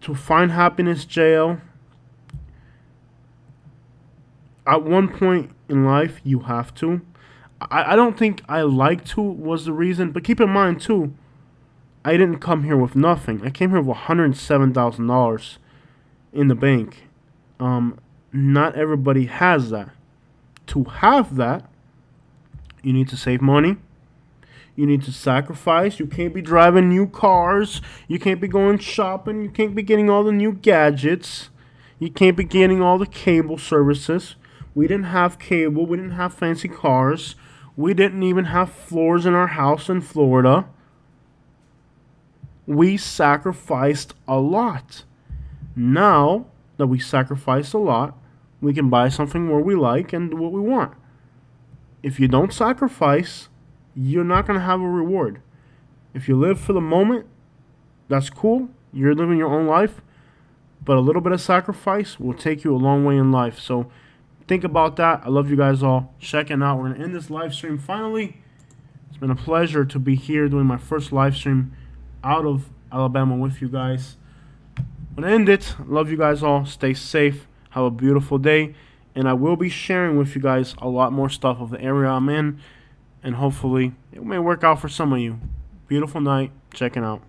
to find happiness, JL, at one point in life, you have to. I don't think I like to was the reason, but keep in mind, too, I didn't come here with nothing. I came here with $107,000 in the bank. Not everybody has that. To have that, you need to save money. You need to sacrifice. You can't be driving new cars. You can't be going shopping. You can't be getting all the new gadgets. You can't be getting all the cable services. We didn't have cable. We didn't have fancy cars. We didn't even have floors in our house in Florida. We sacrificed a lot. Now that we sacrificed a lot, we can buy something where we like and what we want. If you don't sacrifice, you're not going to have a reward. If you live for the moment, that's cool. You're living your own life. But a little bit of sacrifice will take you a long way in life. So think about that. I love you guys all. Checking out. We're going to end this live stream finally. It's been a pleasure to be here doing my first live stream out of Alabama with you guys. I'm going to end it. Love you guys all. Stay safe. Have a beautiful day. And I will be sharing with you guys a lot more stuff of the area I'm in. And hopefully it may work out for some of you. Beautiful night. Checking out.